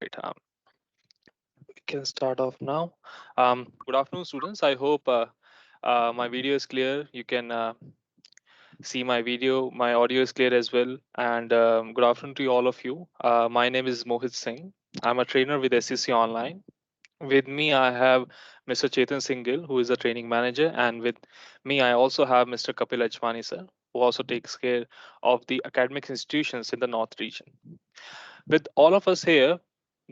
Right. We can start off now. Good afternoon, students. I hope my video is clear. You can see my video. My audio is clear as well. And good afternoon to all of you. My name is Mohit Singh. I'm a trainer with SCC Online. With me, I have Mr. Chetan Singhil, who is a training manager, and with me, I also have Mr. Kapil Ajmani, sir, who also takes care of the academic institutions in the North region. With all of us here,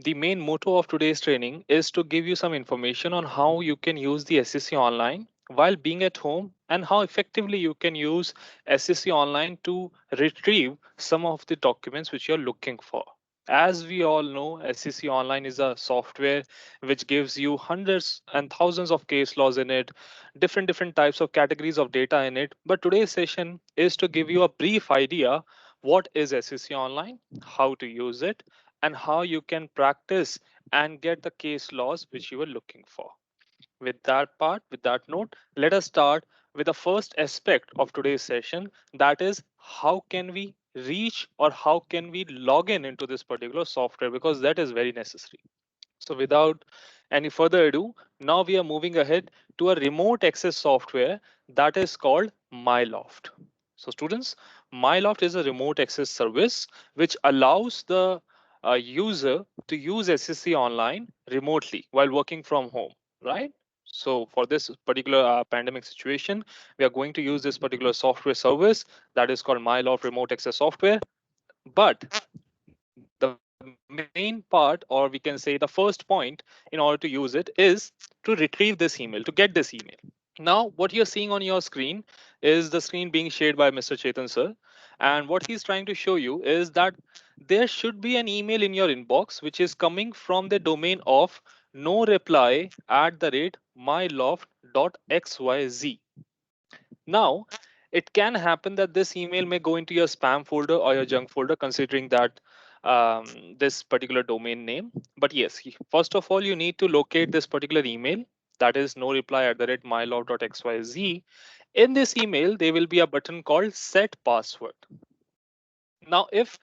the main motto of today's training is to give you some information on how you can use the SCC Online while being at home and how effectively you can use SCC Online to retrieve some of the documents which you're looking for. As we all know, SCC Online is a software which gives you hundreds and thousands of case laws in it, different types of categories of data in it. But today's session is to give you a brief idea what is SCC Online, how to use it, and how you can practice and get the case laws which you were looking for. With that note, let us start with the first aspect of today's session, that is how can we reach or how can we log in into this particular software, because that is very necessary. So without any further ado, now we are moving ahead to a remote access software that is called MyLoft. So students, MyLoft is a remote access service which allows the user to use SSC online remotely while working from home, right? So for this particular pandemic situation, we are going to use this particular software service that is called MyLoft Remote Access Software. But the main part, or we can say the first point in order to use it, is to retrieve this email, to get this email. Now, what you're seeing on your screen is the screen being shared by Mr. Chetan sir. And what he's trying to show you is that there should be an email in your inbox which is coming from the domain of no reply at the rate myloft.xyz. Now, it can happen that this email may go into your spam folder or your junk folder, considering that this particular domain name. But yes, first of all, you need to locate this particular email, that is no reply at the rate mylog.xyz. In this email, there will be a button called set password. Now, if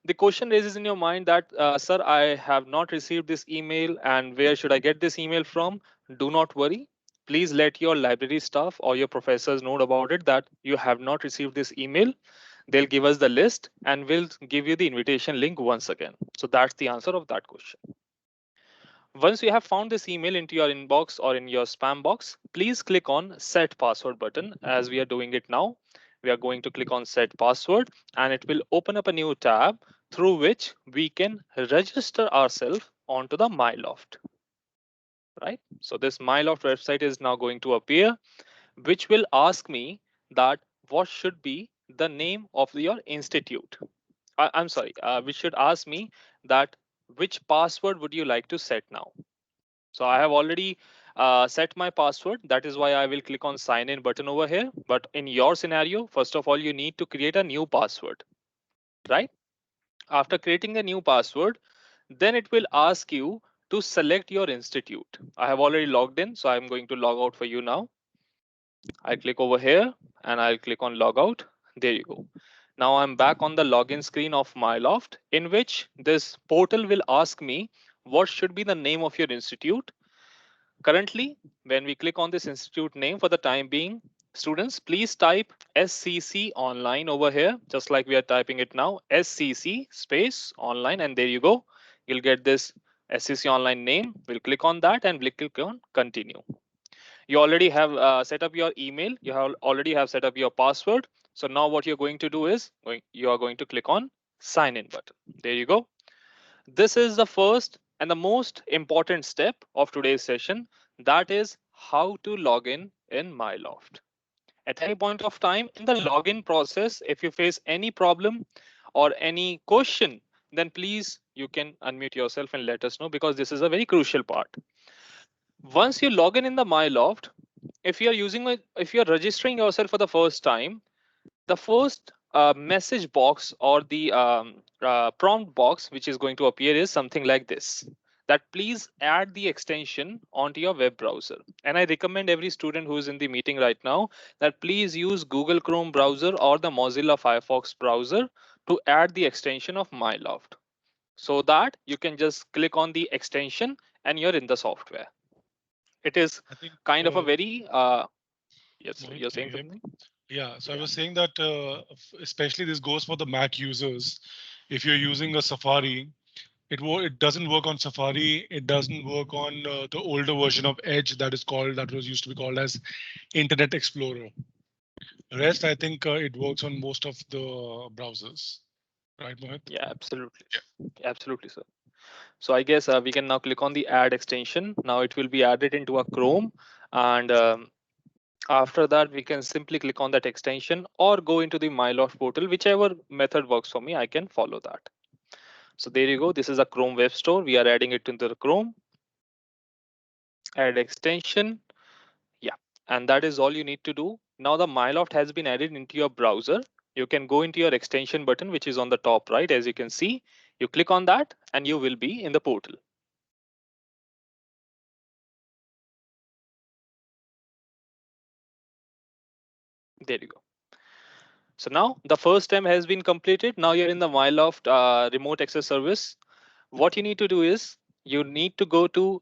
the question raises in your mind that, sir, I have not received this email and where should I get this email from? Do not worry. Please let your library staff or your professors know about it that you have not received this email. They'll give us the list and we'll give you the invitation link once again. So that's the answer of that question. Once you have found this email into your inbox or in your spam box, please click on set password button as we are doing it now. We are going to click on set password and it will open up a new tab through which we can register ourselves onto the MyLoft, right? So this MyLoft website is now going to appear, which will ask me that what should be the name of your institute. I'm sorry, which should ask me that which password would you like to set now. So I have already set my password. That is why I will click on sign in button over here. But in your scenario, first of all, you need to create a new password, right? After creating a new password, then it will ask you to select your institute. I have already logged in, so I'm going to log out for you now. I click over here and I'll click on log out. There you go. Now I'm back on the login screen of MyLoft, in which this portal will ask me what should be the name of your institute. Currently, when we click on this institute name for the time being, students, please type SCC online over here, just like we are typing it now, SCC space online, and there you go. You'll get this SCC online name. We'll click on that and we'll click on continue. You already have set up your email. You have already have set up your password. So now what you're going to do is you are going to click on sign in button. There you go. This is the first and the most important step of today's session. That is how to log in MyLoft. At any point of time in the login process, if you face any problem or any question, then please you can unmute yourself and let us know, because this is a very crucial part. Once you log in the MyLoft, if you're if you're registering yourself for the first time, the first message box or the prompt box which is going to appear is something like this, that please add the extension onto your web browser. And I recommend every student who is in the meeting right now that please use Google Chrome browser or the Mozilla Firefox browser to add the extension of MyLoft. so that you can just click on the extension and you're in the software. It is I think, kind of a very yes, sir, Mohit, you're can saying you hear me? something? Yeah, so I Yeah. was saying that especially this goes for the Mac users. If you're using a Safari, it doesn't work on Safari. It doesn't work on the older version of Edge that was used to be called as Internet Explorer. Rest, I think it works on most of the browsers, right, Mohit? Yeah, absolutely. Absolutely, sir. So I guess we can now click on the add extension. Now it will be added into a Chrome, and after that we can simply click on that extension or go into the MyLoft portal, whichever method works for me. I can follow that. So there you go. This is a Chrome Web Store. We are adding it into the Chrome. Add extension. Yeah, and that is all you need to do. Now the MyLoft has been added into your browser. You can go into your extension button, which is on the top right, as you can see. You click on that, and you will be in the portal. There you go. So now the first step has been completed. Now you're in the MyLoft remote access service. What you need to do is you need to go to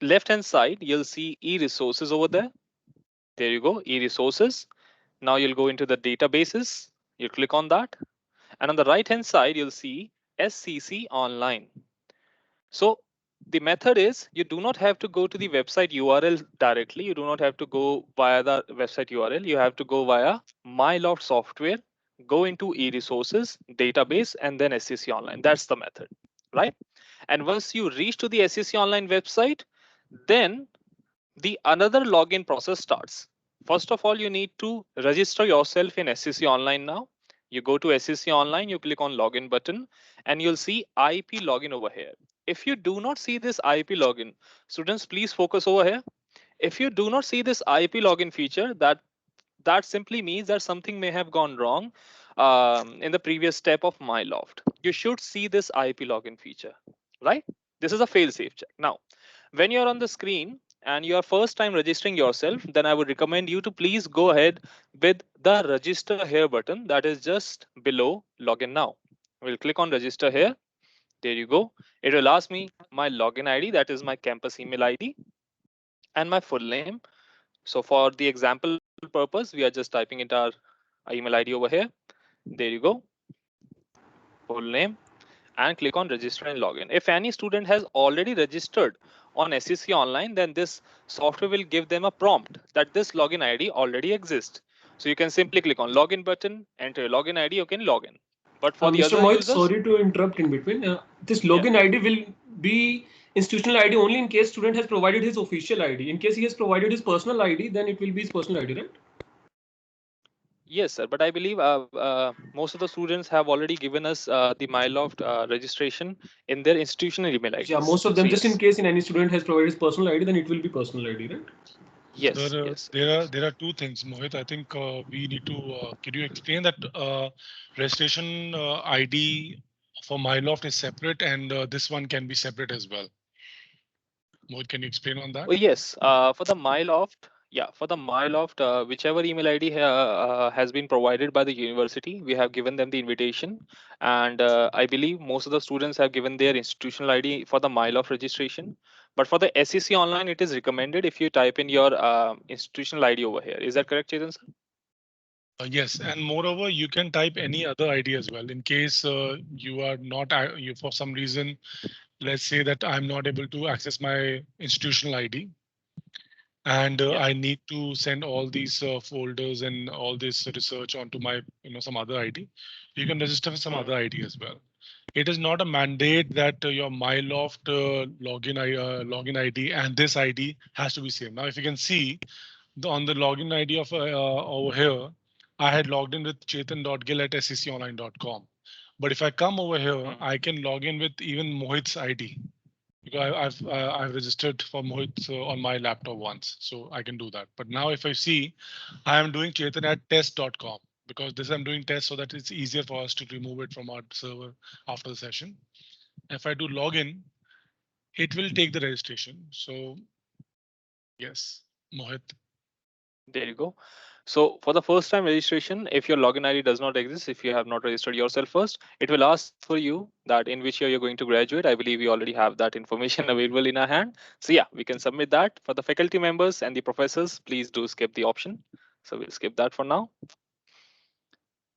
left hand side. You'll see e-resources over there. There you go, e-resources. Now you'll go into the databases. You click on that. And on the right hand side, you'll see SCC Online. So the method is you do not have to go to the website URL directly. You do not have to go via the website URL. You have to go via MyLoft software, go into e-resources, database, and then SCC Online. That's the method, right? And once you reach to the SCC Online website, then the another login process starts. First of all, you need to register yourself in SCC Online now. You go to SCC Online, you click on login button, and you'll see IP login over here. If you do not see this IP login, students, please focus over here. If you do not see this IP login feature, that simply means that something may have gone wrong in the previous step of MyLoft. You should see this IP login feature, right? This is a fail-safe check. Now, when you're on the screen and you are first time registering yourself, then I would recommend you to please go ahead with the register here button that is just below login now. We'll click on register here. There you go. It will ask me my login ID, that is my campus email ID, and my full name. So for the example purpose, we are just typing in our email ID over here. There you go, full name, and click on register and login. If any student has already registered on SEC Online, then this software will give them a prompt that this login ID already exists. So you can simply click on login button, enter your login ID, you can log in. But for the Mr. other Mohit, users, sorry to interrupt in between. This yeah, login ID will be institutional ID only in case student has provided his official ID. In case he has provided his personal ID, then it will be his personal ID, right? yes, sir. But I believe most of the students have already given us the MyLoft registration in their institutional email Yeah, IDs. most of So them. Just in yes, case in any student has provided his personal ID, then it will be personal ID, right? yes, Sir, yes. there are two things, Mohit. I think we need to. Can you explain that registration ID for MyLoft is separate, and this one can be separate as well? Mohit, can you explain on that? Oh, yes, for the MyLoft, yeah, for the MyLoft, whichever email ID has been provided by the university, we have given them the invitation, and I believe most of the students have given their institutional ID for the MyLoft registration. But for the SEC Online, it is recommended if you type in your institutional ID over here. Is that correct, Chetan sir? Yes, and moreover, you can type any other ID as well. In case you are not, you for some reason, let's say that I'm not able to access my institutional ID, and Yeah. I need to send all these folders and all this research onto my, some other ID. You can register with some Hmm. other ID as well. It is not a mandate that your MyLoft login ID and this ID has to be same. Now, if you can see on the login ID of over here, I had logged in with chetan.gill@scconline.com. But if I come over here, Hmm. I can log in with even Mohit's ID because I've registered for Mohit on my laptop once, so I can do that. But now if I see, I am doing Chetan at test.com because this I'm doing test so that it's easier for us to remove it from our server after the session. If I do login, it will take the registration. So yes, Mohit. There you go. So for the first time registration, if your login ID does not exist, if you have not registered yourself first, it will ask for you that in which year you're going to graduate. I believe we already have that information available in our hand. So yeah, we can submit that. For the faculty members and the professors, please do skip the option. So we'll skip that for now.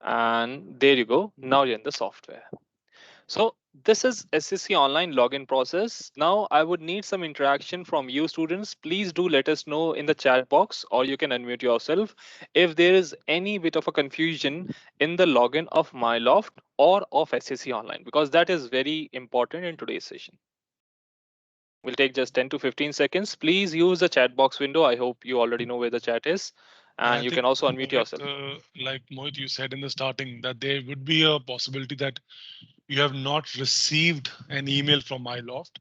And there you go. Now you're in the software. So this is SCC online login process. Now I would need some interaction from you students. Please do let us know in the chat box, or you can unmute yourself if there is any bit of a confusion in the login of MyLoft or of SCC online, because that is very important in today's session. We'll take just 10 to 15 seconds. Please use the chat box window. I hope you already know where the chat is. And I you think, can also unmute Mohit, yourself. like Mohit, you said in the starting that there would be a possibility that you have not received an email from MyLoft.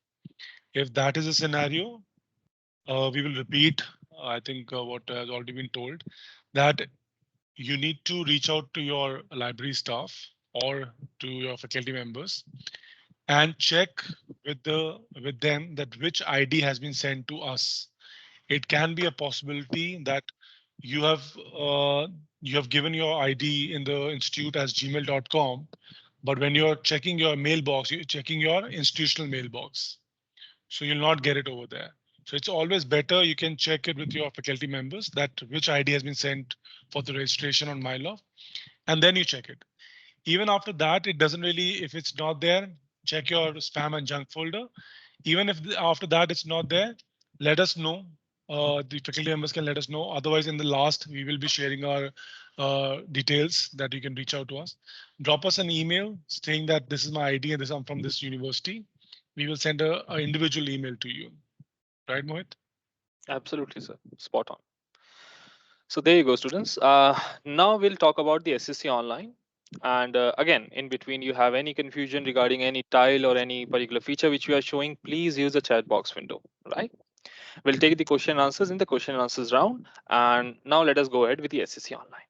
If that is a scenario, we will repeat, I think, what has already been told, that you need to reach out to your library staff or to your faculty members and check with them that which ID has been sent to us. It can be a possibility that you have uh, you have given your ID in the institute as gmail.com, but when you're checking your mailbox, you're checking your institutional mailbox. So you'll not get it over there. So it's always better you can check it with your faculty members that which ID has been sent for the registration on MyLove, and then you check it. Even after that, it doesn't really, if it's not there, check your spam and junk folder. Even if after that it's not there, let us know. The faculty members can let us know. Otherwise, in the last, we will be sharing our details that you can reach out to us. Drop us an email saying that this is my ID and this I'm from this university. We will send a individual email to you. Right, Mohit? Absolutely, sir. Spot on. So there you go, students. Now we'll talk about the SCC online. And again, in between, you have any confusion regarding any tile or any particular feature which we are showing, please use the chat box window, right? We'll take the question and answers in the question and answers round. And now let us go ahead with the SCC online.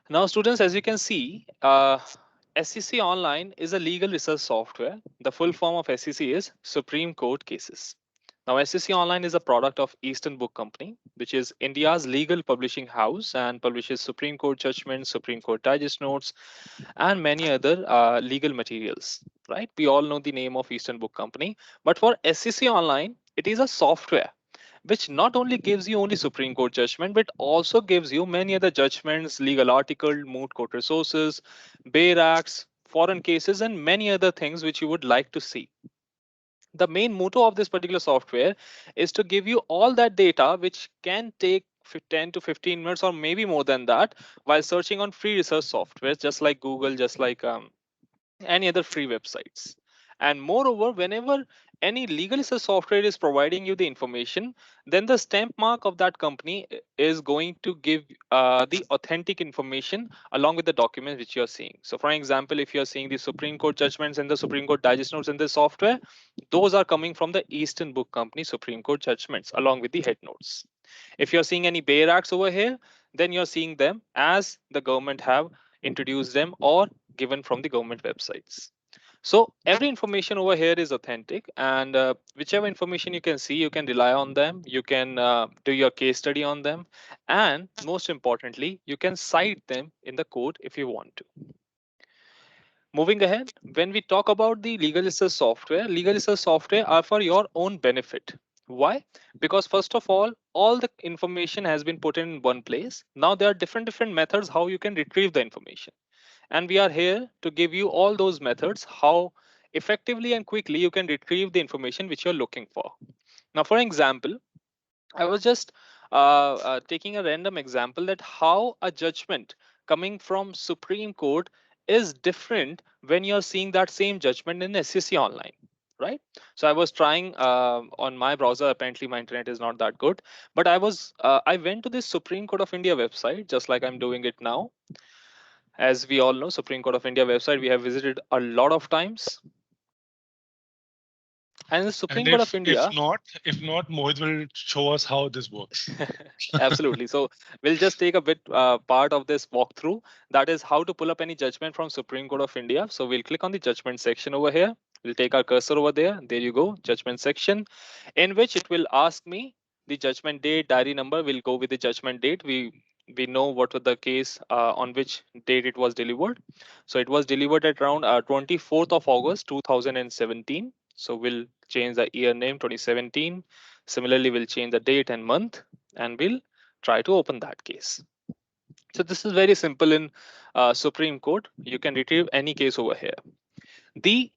Now, students, as you can see, SCC Online is a legal research software. The full form of SCC is Supreme Court Cases. Now, SCC Online is a product of Eastern Book Company, which is India's legal publishing house and publishes Supreme Court judgments, Supreme Court digest notes, and many other legal materials. Right? We all know the name of Eastern Book Company, but for SCC Online, it is a software which not only gives you only Supreme Court judgment, but also gives you many other judgments, legal article, moot court resources, Bail Acts, foreign cases, and many other things which you would like to see. The main motto of this particular software is to give you all that data which can take 10 to 15 minutes or maybe more than that while searching on free research software, just like Google, just like any other free websites. And moreover, whenever any legal research software is providing you the information, then the stamp mark of that company is going to give the authentic information along with the documents which you're seeing. So for example, if you're seeing the Supreme Court judgments and the Supreme Court digest notes in this software, those are coming from the Eastern Book Company Supreme Court judgments along with the head notes. If you're seeing any Bail Acts over here, then you're seeing them as the government have introduced them or given from the government websites. So every information over here is authentic, and whichever information you can see, you can rely on them. You can do your case study on them, and most importantly, you can cite them in the code if you want to. Moving ahead, when we talk about the legal research software are for your own benefit. Why? Because first of all the information has been put in one place. Now there are different methods how you can retrieve the information. And we are here to give you all those methods how effectively and quickly you can retrieve the information which you're looking for. Now, for example, I was just taking a random example that how a judgment coming from Supreme Court is different when you're seeing that same judgment in SCC online, right? So I was trying on my browser. Apparently, my internet is not that good, but I went to this Supreme Court of India website just like I'm doing it now. As we all know, Supreme Court of India website we have visited a lot of times, and the Supreme And Court of India. if not, Mohit will show us how this works. Absolutely. So we'll just take a bit part of this walkthrough. That is how to pull up any judgment from Supreme Court of India. So we'll click on the judgment section over here. We'll take our cursor over there. There you go, judgment section, in which it will ask me the judgment date, diary number, we'll go with the judgment date. We know what was the case on which date it was delivered. So it was delivered at around 24th of August 2017. So we'll change the year name 2017. Similarly, we'll change the date and month, and we'll try to open that case. So this is very simple in Supreme Court. You can retrieve any case over here. The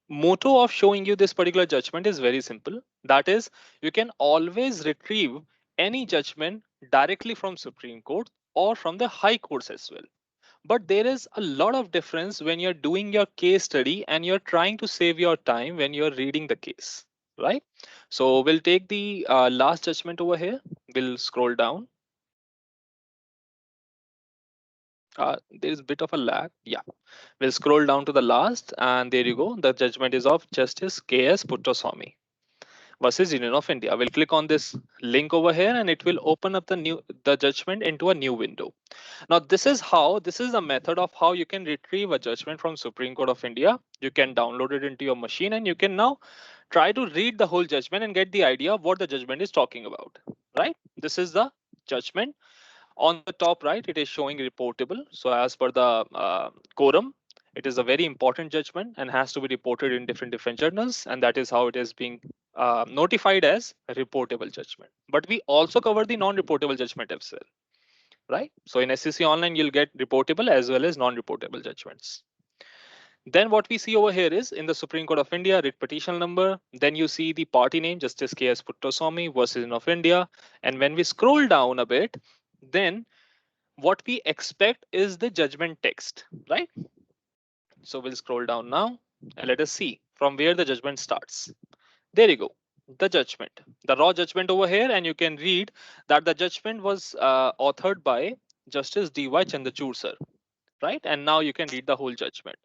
motto of showing you this particular judgment is very simple. That is, you can always retrieve any judgment directly from Supreme Court or from the high courts as well. But there is a lot of difference when you're doing your case study and you're trying to save your time when you're reading the case, right? So we'll take the last judgment over here. We'll scroll down. There's a bit of a lag. Yeah, we'll scroll down to the last, and there you go. The judgment is of Justice K.S. Puttaswamy versus Union of India. We'll click on this link over here, and it will open up the judgment into a new window. Now, this is the method of how you can retrieve a judgment from Supreme Court of India. You can download it into your machine, and you can now try to read the whole judgment and get the idea of what the judgment is talking about. Right? This is the judgment. On the top right, it is showing reportable. So as per the quorum, it is a very important judgment and has to be reported in different journals, and that is how it is being notified as a reportable judgment. But we also cover the non-reportable judgment as well, right? So in SCC Online, you'll get reportable as well as non-reportable judgments. Then what we see over here is in the Supreme Court of India, writ petition number. Then you see the party name, Justice K.S. Puttaswamy versus Union of India. And when we scroll down a bit, then what we expect is the judgment text, right? So we'll scroll down now and let us see from where the judgment starts. There you go, the judgment, the raw judgment over here, and you can read that the judgment was authored by Justice D.Y. Chandrachud sir, right? And now you can read the whole judgment.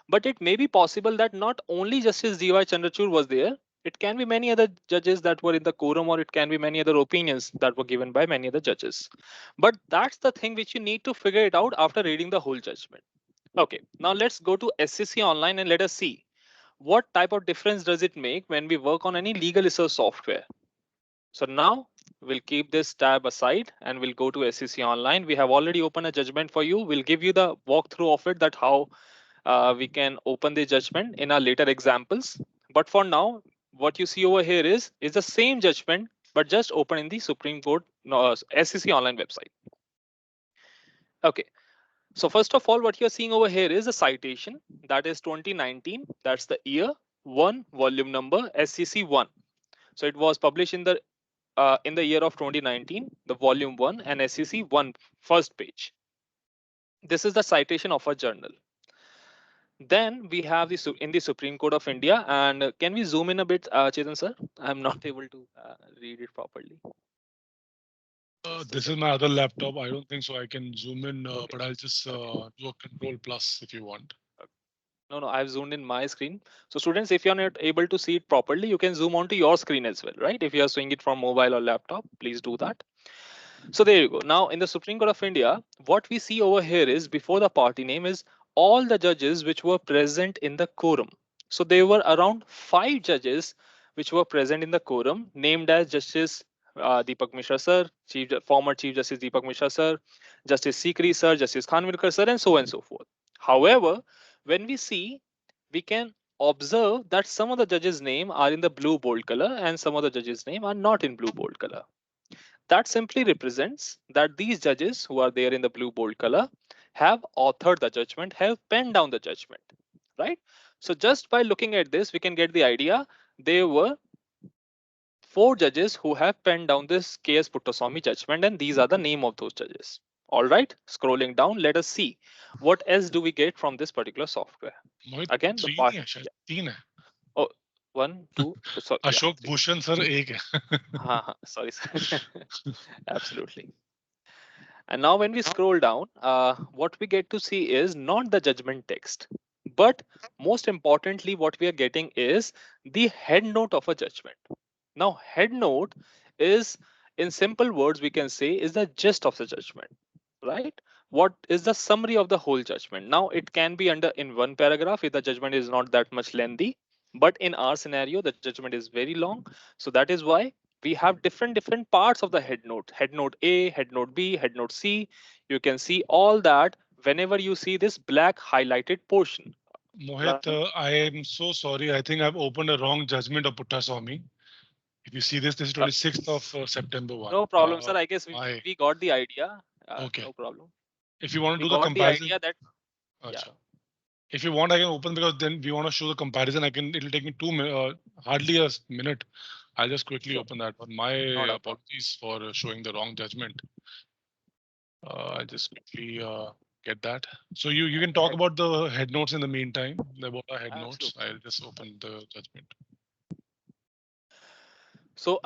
But it may be possible that not only Justice D.Y. Chandrachud was there, it can be many other judges that were in the quorum, or it can be many other opinions that were given by many other judges. But that's the thing which you need to figure it out after reading the whole judgment. Okay, now let's go to SCC Online and let us see what type of difference does it make when we work on any legal research software. So now we'll keep this tab aside and we'll go to SCC Online. We have already opened a judgment for you. We'll give you the walkthrough of it, that how we can open the judgment in our later examples. But for now, what you see over here is the same judgment, but just open in the Supreme Court SCC Online website. Okay. So first of all, what you're seeing over here is a citation, that is 2019. That's the year, 1, volume number, SCC 1. So it was published in the year of 2019, the volume 1 and SCC 1 first page. This is the citation of a journal. Then we have in the Supreme Court of India, and can we zoom in a bit, Chetan sir? I'm not able to read it properly. This is my other laptop. I don't think so. I can zoom in, but I'll just do a Control Plus if you want. No, I've zoomed in my screen. So students, if you're not able to see it properly, you can zoom onto your screen as well, right? If you're seeing it from mobile or laptop, please do that. So there you go. Now in the Supreme Court of India, what we see over here is before the party name is all the judges which were present in the quorum. So there were around 5 judges which were present in the quorum, named as Justice Deepak Mishra sir, former Chief Justice Deepak Mishra sir, Justice Sikri sir, Justice Khanwilkar sir, and so on and so forth. However, when we see, we can observe that some of the judges' name are in the blue bold color and some of the judges' name are not in blue bold color. That simply represents that these judges who are there in the blue bold color have authored the judgment, have penned down the judgment, right? So just by looking at this, we can get the idea. There were 4 judges who have penned down this K.S. Puttaswamy judgment, and these are the name of those judges. All right, scrolling down, let us see what else do we get from this particular software. Again, the part. Yeah. Oh, 1, 2. Sorry, Ashok Bhushan sir, ek hai. Sorry, sir. Absolutely. And now when we scroll down, what we get to see is not the judgment text, but most importantly, what we are getting is the head note of a judgment. Now, head note is, in simple words, we can say is the gist of the judgment, right? What is the summary of the whole judgment? Now, it can be in one paragraph if the judgment is not that much lengthy, but in our scenario, the judgment is very long. So that is why we have different parts of the head note. Head note A, head note B, head note C. You can see all that whenever you see this black highlighted portion. Mohit, I am so sorry. I think I've opened a wrong judgment of Puttaswamy. If you see this, this is Uh, 26th of September one. no problem, sir. I guess I we got the idea. Okay. No problem. If you want to We do the got the comparison, idea that, yeah, Acha. If you want, I can open because then we want to show the comparison. I can. It'll take me hardly a minute. I'll just quickly sure, open that. But my not a problem. apologies for showing the wrong judgment. I'll just quickly get that. So you can talk about the head notes in the meantime. What are head notes? Absolutely. I'll just open the judgment. So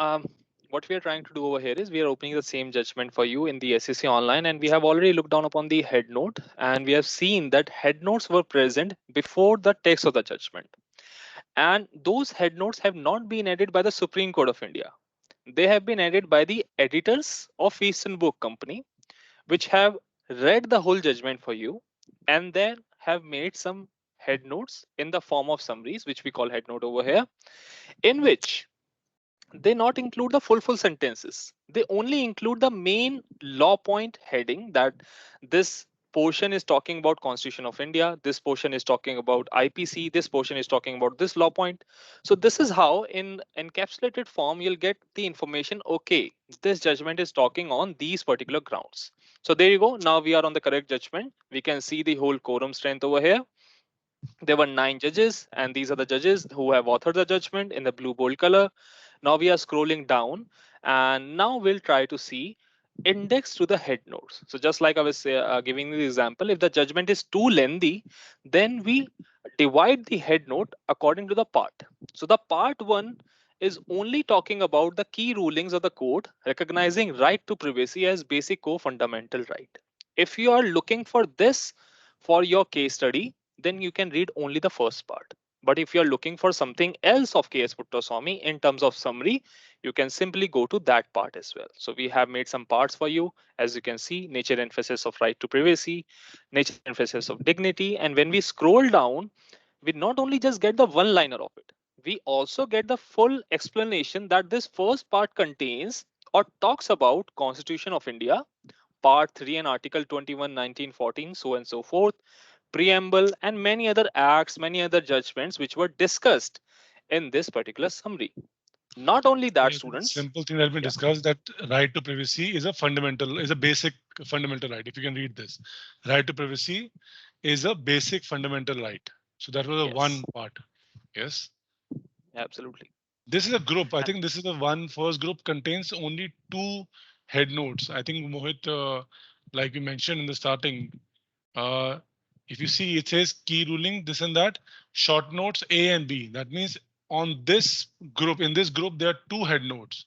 what we are trying to do over here is we are opening the same judgment for you in the SEC online, and we have already looked down upon the head note, and we have seen that head notes were present before the text of the judgment, and those head notes have not been added by the Supreme Court of India. They have been added by the editors of Eastern Book Company, which have read the whole judgment for you and then have made some head notes in the form of summaries, which we call head note over here, in which they not include the full sentences. They only include the main law point heading that this portion is talking about Constitution of India, this portion is talking about IPC, this portion is talking about this law point. So this is how in encapsulated form you'll get the information. Okay, this judgment is talking on these particular grounds. So there you go. Now we are on the correct judgment. We can see the whole quorum strength over here. There were 9 judges, and these are the judges who have authored the judgment in the blue bold color. Now we are scrolling down, and now we'll try to see index to the head notes. So just like I was giving the example, if the judgment is too lengthy, then we divide the head note according to the part. So the part 1 is only talking about the key rulings of the court, recognizing right to privacy as basic core fundamental right. If you are looking for this for your case study, then you can read only the first part. But if you're looking for something else of KS Puttaswamy in terms of summary, you can simply go to that part as well. So we have made some parts for you. As you can see, nature emphasis of right to privacy, nature emphasis of dignity. And when we scroll down, we not only just get the one liner of it, we also get the full explanation that this first part contains or talks about Constitution of India, Part 3 and Article 21, 1914, so and so forth, preamble, and many other acts, many other judgments which were discussed in this particular summary. Not only that, Yeah, the students. simple thing that we Yeah, discussed, that right to privacy is a basic fundamental right. If you can read this, right to privacy is a basic fundamental right. So that was a one yes, part. Yes. absolutely. This is a group. I And think this is the one first group contains only two head notes. I think Mohit, like we mentioned in the starting, uh, if you see it says key ruling, this and that, short notes A and B. That means on this group, in this group, there are two head notes.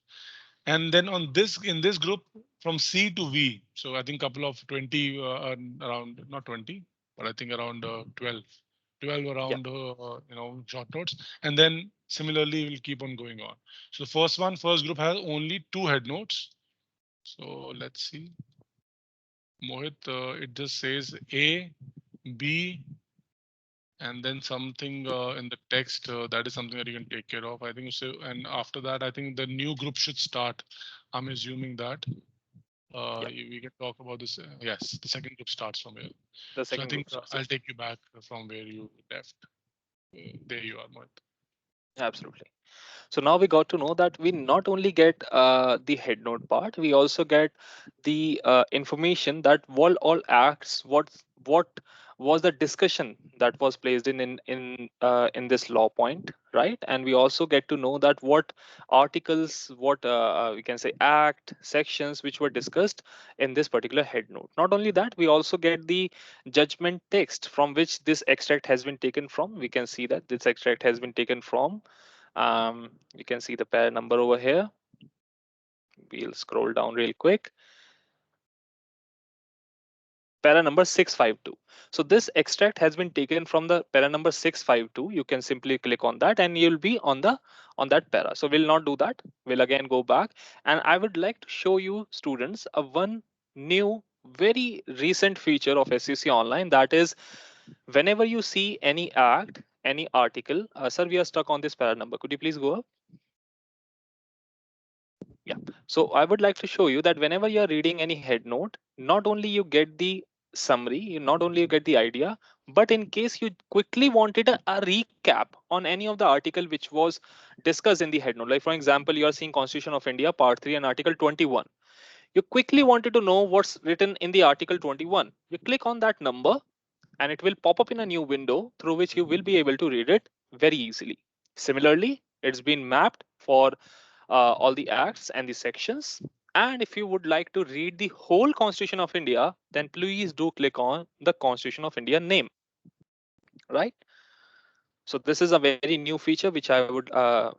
And then on this, in this group from C to V. So I think couple of 20 around, not 20, but I think around 12. 12 yeah, around, short notes. And then similarly, we'll keep on going on. So the first one, first group has only two head notes. So let's see. Mohit, it just says A, B, and then something in the text that is something that you can take care of. I think so. And after that, I think the new group should start. I'm assuming that yeah, we can talk about this. Yes, the second group starts from here. the So I second think group starts. I'll Yes, take you back from where you left. There you are, Mohit. absolutely. So now we got to know that we not only get the head note part, we also get the information that what all acts, what was the discussion that was placed in this law point, right? And we also get to know that what articles, what we can say act sections which were discussed in this particular head note. Not only that, we also get the judgment text from which this extract has been taken from. We can see that this extract has been taken from you can see the pair number over here. We'll scroll down real quick. Para number 652. So this extract has been taken from the para number 652. You can simply click on that and you'll be on that para. So we'll not do that. We'll again go back, and I would like to show you students a one new very recent feature of SEC Online, that is whenever you see any act, any article. Sir, we are stuck on this para number. Could you please go up? So I would like to show you that whenever you're reading any head note, not only you get the summary, not only you get the idea, but in case you quickly wanted a recap on any of the article which was discussed in the head note, like for example, you are seeing Constitution of India, Part 3 and Article 21. You quickly wanted to know what's written in the Article 21. You click on that number and it will pop up in a new window through which you will be able to read it very easily. Similarly, it's been mapped for all the acts and the sections. And if you would like to read the whole Constitution of India, then please do click on the Constitution of India name, right? So this is a very new feature which I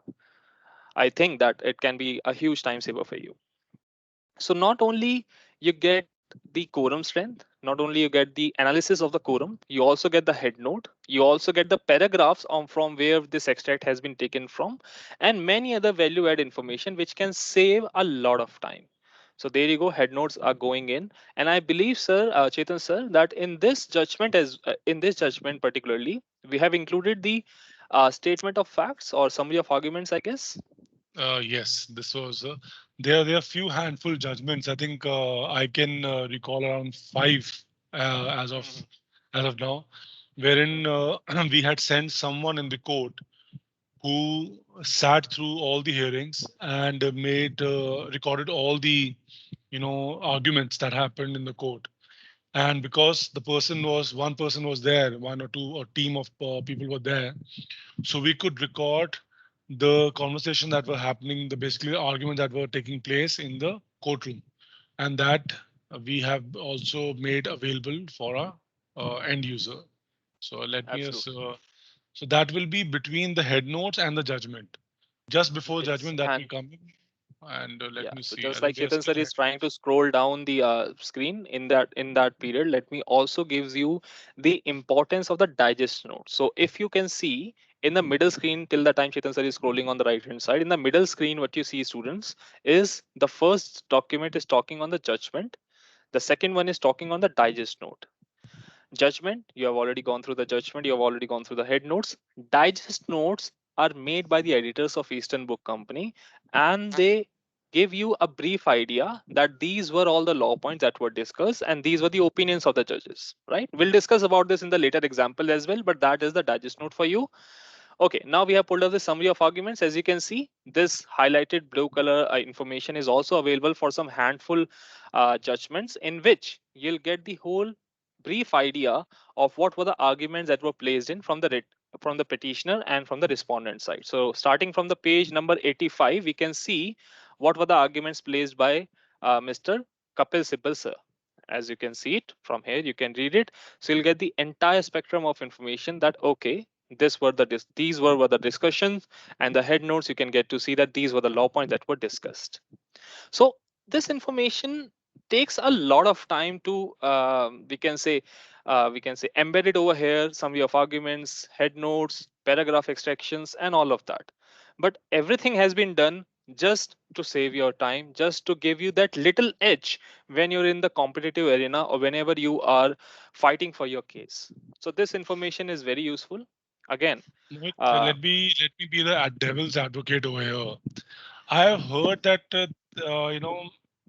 think that it can be a huge time saver for you. So not only you get the quorum strength, not only you get the analysis of the quorum, you also get the head note, you also get the paragraphs on from where this extract has been taken from, and many other value add information which can save a lot of time. So there you go, head notes are going in. And I believe, sir, Chetan sir, that in this judgment particularly, we have included the statement of facts or summary of arguments, I guess. Yes, this was there are few handful judgments. I think I can recall around five as of Mhm. now, wherein we had sent someone in the court who sat through all the hearings and made recorded all the arguments that happened in the court. And because the person was one person was there, one or two or team of people were there, so we could record the conversation that were happening, the basically arguments that were taking place in the courtroom, and that we have also made available for a end user. So let me just, Absolutely. so that will be between the head notes and the judgment. Just before Yes. judgment that will And come in. And let yeah, me so see. I just like think there's Chetan sir still is head trying to notes. scroll down the screen in that period, let me also gives you the importance of the digest note. So if you can see in the middle screen till the time Chetan sir is scrolling on the right hand side, in the middle screen, what you see, students, is the first document is talking on the judgment. The second one is talking on the digest note. Judgment, you have already gone through the judgment, you have already gone through the head notes. Digest notes are made by the editors of Eastern Book Company, and they give you a brief idea that these were all the law points that were discussed and these were the opinions of the judges, right? We'll discuss about this in the later example as well, but that is the digest note for you. Okay, now we have pulled up the summary of arguments. As you can see, this highlighted blue color information is also available for some handful judgments, in which you'll get the whole brief idea of what were the arguments that were placed in from the from the petitioner and from the respondent side. So starting from the page number 85, we can see what were the arguments placed by Mr. Kapil Sibal sir. As you can see it from here, you can read it. So you'll get the entire spectrum of information that, okay, these were the discussions, and the head notes, you can get to see that these were the law points that were discussed. So this information takes a lot of time to we can say embed it over here, summary of arguments, head notes, paragraph extractions, and all of that. But everything has been done just to save your time, just to give you that little edge when you're in the competitive arena or whenever you are fighting for your case. So this information is very useful. Again, Mohit, uh, let me be the devil's advocate over here. I have heard that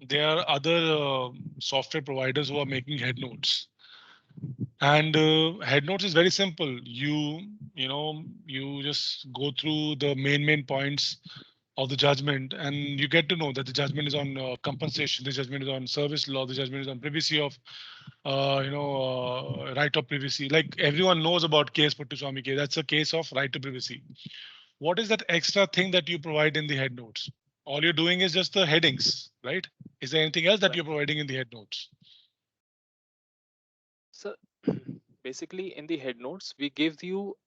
there are other software providers who are making head notes, and head notes is very simple. You just go through the main points of the judgment, and you get to know that the judgment is on compensation, the judgment is on service law, the judgment is on privacy of right of privacy. Like everyone knows about case Puttaswamy case. That's a case of right to privacy. What is that extra thing that you provide in the head notes? All you're doing is just the headings, right? Is there anything else that right. you're providing in the head notes? So basically, in the head notes, we give you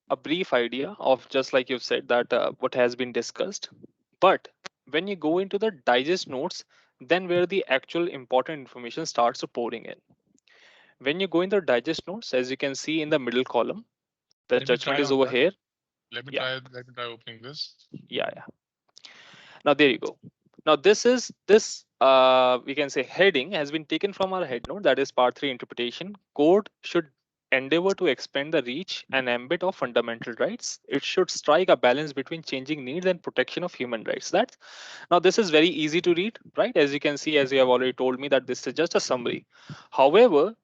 a brief idea of, just like you've said, that what has been discussed. But when you go into the digest notes, then where the actual important information starts pouring in. When you go in the digest notes, as you can see in the middle column, the Let me judgment try is on over that. here. Let me Yeah, try. Let me try opening this. yeah. Now there you go. Now this we can say heading has been taken from our head note, that is part 3 interpretation. Court should endeavor to expand the reach and ambit of fundamental rights. It should strike a balance between changing needs and protection of human rights. That's now this is very easy to read, right? As you can see, as you have already told me that this is just a summary. However,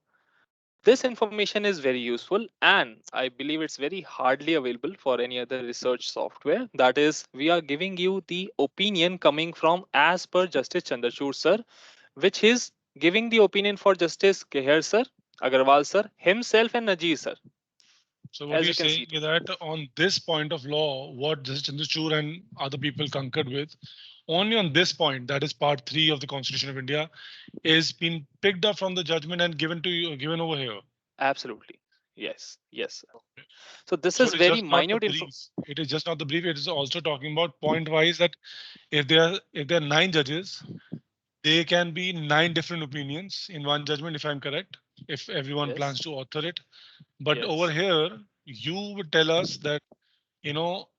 this information is very useful and I believe it's very hardly available for any other research software. That is, we are giving you the opinion coming from as per Justice Chandrachud sir, which is giving the opinion for Justice Keher sir, Agarwal sir, himself and Najee sir. So what As you're you can saying see. is that on this point of law, what Justice Chandrachud and other people concurred with, only on this point, that is part 3 of the Constitution of India, is been picked up from the judgment and given to you, given over here. Absolutely. Yes. Yes, sir. So this So is it is very just not the minute info. brief. It is just not the brief. It is also talking about point wise that if there are 9 judges, they can be 9 different opinions in one judgment, if I'm correct, if everyone Yes. plans to author it. But over Yes. here, you would tell us that,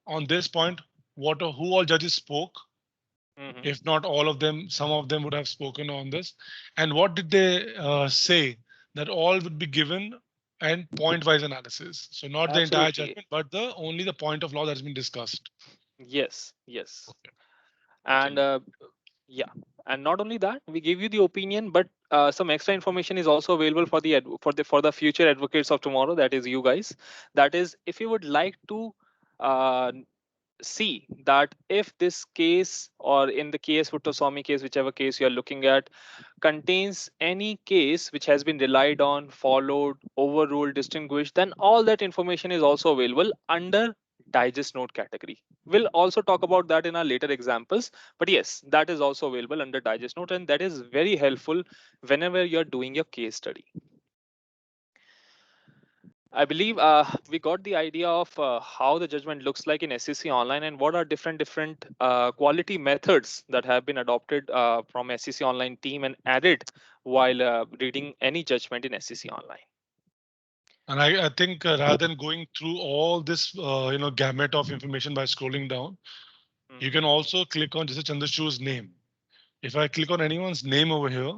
on this point, who all judges spoke. Hmm. If not all of them, some of them would have spoken on this. And what did they say? That all would be given and point-wise analysis. So not the entire Absolutely. judgment, but the only the point of law that has been discussed. Yes. Yes. Okay. And Till yeah, and not only that, we give you the opinion, but some extra information is also available for the for the future advocates of tomorrow. That is you guys. That is, if you would like to uh, see that if this case or in the case Puttoswamy case, whichever case you are looking at, contains any case which has been relied on, followed, overruled, distinguished, then all that information is also available under digest note category. We'll also talk about that in our later examples, but yes, that is also available under digest note, and that is very helpful whenever you're doing your case study. I believe we got the idea of how the judgment looks like in SEC Online and what are different quality methods that have been adopted from SEC Online team and added while reading any judgment in SEC Online. And I think rather than going through all this, gamut of information by scrolling down, you can also click on Justice Chandrachud's name. If I click on anyone's name over here,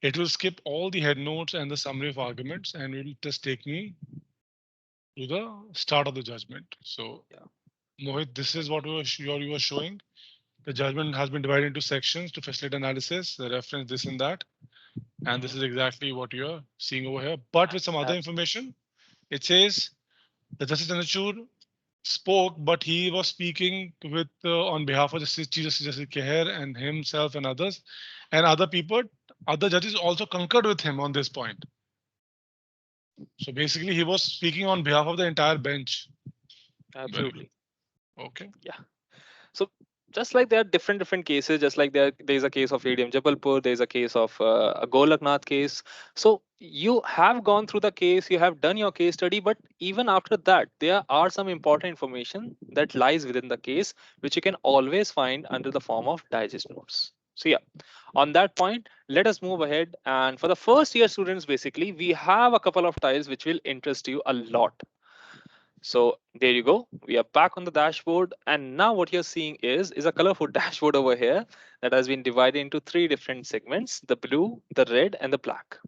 it will skip all the head notes and the summary of arguments and it will just take me to the start of the judgment. So, Yeah. Mohit, this is what you were showing. The judgment has been divided into sections to facilitate analysis, the reference, this and that. And this is exactly what you're seeing over here. But with some other information, it says the Justice Chandrachud spoke, but he was speaking with on behalf of Chief Justice Keher and himself and others, and other people, other judges also concurred with him on this point. So basically, he was speaking on behalf of the entire bench. Very good. Absolutely. Okay. Yeah. So just like there are different cases, just like there's a case of ADM Jabalpur, there's a case of a Golaknath case. So you have gone through the case, you have done your case study, but even after that, there are some important information that lies within the case, which you can always find under the form of digest notes. So yeah, on that point, let us move ahead. And for the first year students, basically, we have a couple of tiles which will interest you a lot. So there you go. We are back on the dashboard. And now what you're seeing is a colorful dashboard over here that has been divided into 3 different segments, the blue, the red, and the black.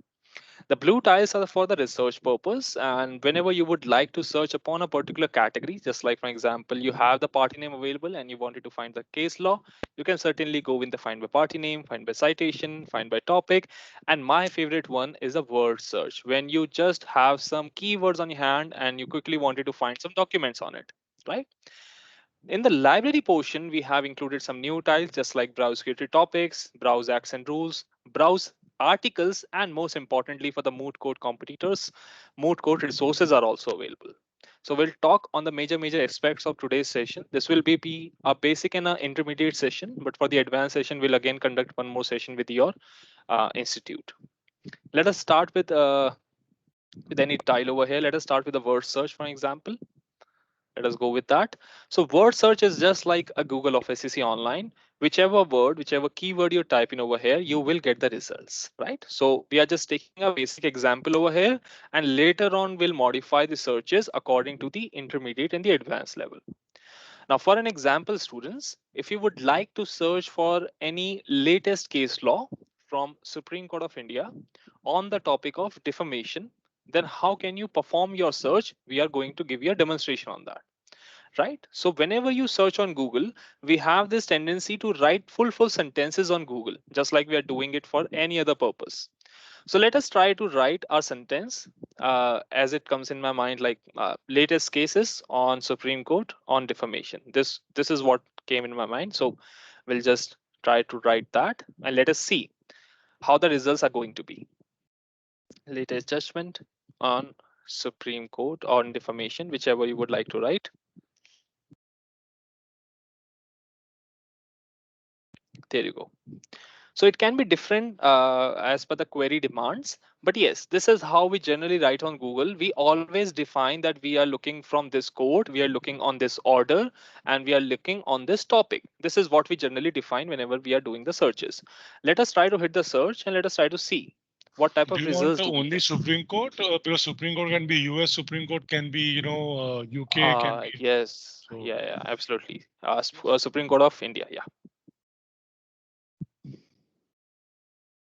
The blue tiles are for the research purpose. And whenever you would like to search upon a particular category, just like, for example, you have the party name available and you wanted to find the case law, you can certainly go with the find by party name, find by citation, find by topic. And my favorite one is a word search when you just have some keywords on your hand and you quickly wanted to find some documents on it, right? In the library portion, we have included some new tiles just like browse created topics, browse acts and rules, browse articles, and most importantly for the moot court competitors, moot court resources are also available. So we'll talk on the major aspects of today's session. This will be a basic and an intermediate session, but for the advanced session, we'll again conduct one more session with your institute. Let us start with any tile over here. Let us start with the word search, for example. Let us go with that. So word search is just like a Google of SEC Online. Whichever word, whichever keyword you type in over here, you will get the results, right? So we are just taking a basic example over here, and later on we'll modify the searches according to the intermediate and the advanced level. Now, for an example, students, if you would like to search for any latest case law from Supreme Court of India on the topic of defamation, then how can you perform your search? We are going to give you a demonstration on that, right? So whenever you search on Google, we have this tendency to write full sentences on Google, just like we are doing it for any other purpose. So let us try to write our sentence as it comes in my mind, like latest cases on Supreme Court on defamation. This is what came in my mind. So we'll just try to write that and let us see how the results are going to be. Latest judgment on Supreme Court on defamation, whichever you would like to write. There you go. So it can be different as per the query demands. But yes, this is how we generally write on Google. We always define that we are looking from this code, we are looking on this order, and we are looking on this topic. This is what we generally define whenever we are doing the searches. Let us try to hit the search and let us try to see what type Do of you want results the do we only get. Supreme Court? Because Supreme Court can be US, Supreme Court can be, UK, can be. Yes, So yeah, absolutely. Supreme Court of India, yeah.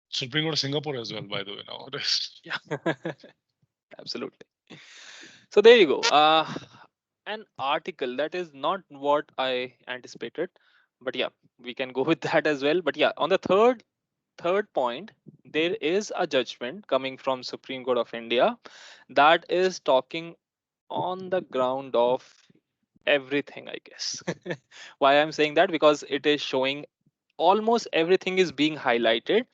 Supreme Court of Singapore as well, by the way, nowadays. Yeah, absolutely. So there you go. An article that is not what I anticipated, but yeah, we can go with that as well. But yeah, on the third point, there is a judgment coming from Supreme Court of India that is talking on the ground of everything, I guess. Why I'm saying that? Because it is showing almost everything is being highlighted,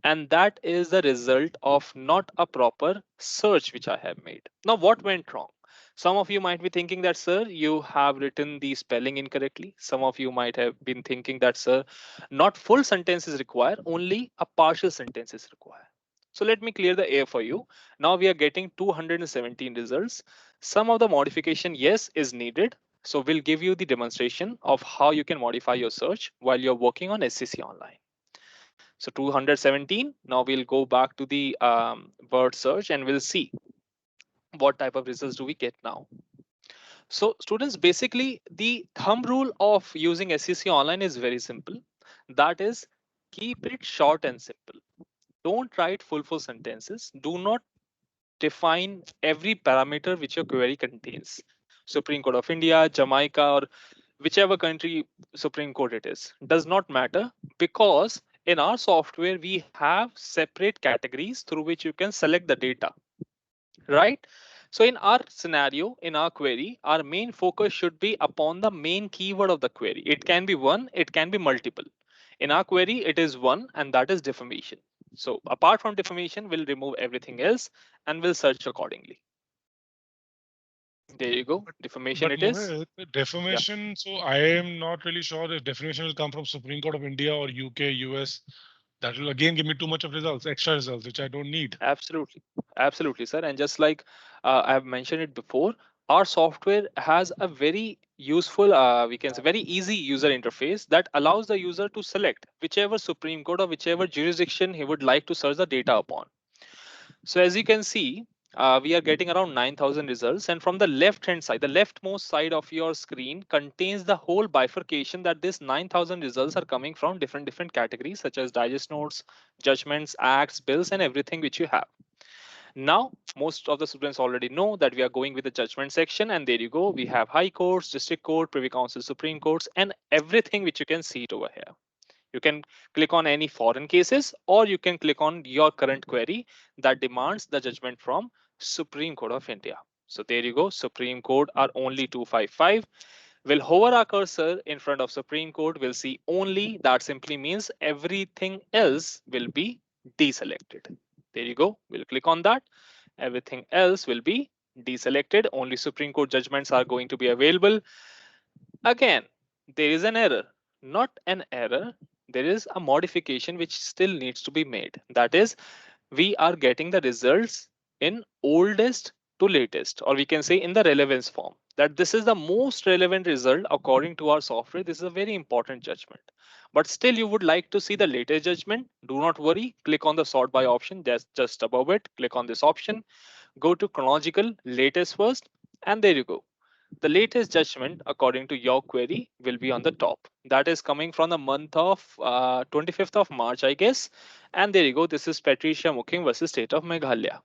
and that is the result of not a proper search which I have made. Now, what went wrong? Some of you might be thinking that, sir, you have written the spelling incorrectly. Some of you might have been thinking that, sir, not full sentences require, only a partial sentence is required. So let me clear the air for you. Now we are getting 217 results. Some of the modification, yes, is needed. So we'll give you the demonstration of how you can modify your search while you're working on SCC Online. So 217. Now we'll go back to the word search and we'll see what type of results do we get now. So students, basically the thumb rule of using SCC Online is very simple. That is, keep it short and simple. Don't write full sentences. Do not define every parameter which your query contains. Supreme Court of India, Jamaica, or whichever country Supreme Court it is, does not matter, because in our software we have separate categories through which you can select the data, right? So in our scenario, in our query, our main focus should be upon the main keyword of the query. It can be one, it can be multiple. In our query, it is one, and that is defamation. So apart from defamation, we'll remove everything else and we'll search accordingly. There you go. Defamation But it is. Mohit, Yeah. defamation, so I am not really sure if defamation will come from Supreme Court of India or UK, US. That will again give me too much of results, extra results, which I don't need. Absolutely. Absolutely, sir. And just like I have mentioned it before, our software has a very useful, we can say very easy user interface that allows the user to select whichever Supreme Court or whichever jurisdiction he would like to search the data upon. So as you can see, we are getting around 9,000 results. And from the left hand side, the leftmost side of your screen contains the whole bifurcation that this 9,000 results are coming from different categories, such as digest notes, judgments, acts, bills, and everything which you have. Now, most of the students already know that we are going with the judgment section, and there you go. We have High Courts, District Court, Privy Council, Supreme Courts, and everything which you can see it over here. You can click on any foreign cases, or you can click on your current query that demands the judgment from Supreme Court of India. So there you go. Supreme Court are only 255. We'll hover our cursor in front of Supreme Court. We'll see only. That simply means everything else will be deselected. There you go. We'll click on that. Everything else will be deselected. Only Supreme Court judgments are going to be available. Again, there is an error. Not an error. There is a modification which still needs to be made. That is, we are getting the results in oldest to latest, or we can say in the relevance form, that this is the most relevant result according to our software. This is a very important judgment, but still you would like to see the latest judgment. Do not worry, click on the sort by option just above it. Click on this option, go to chronological latest first, and there you go. The latest judgment according to your query will be on the top. That is coming from the month of 25th of March, I guess. And there you go. This is Patricia Muking versus State of Meghalaya.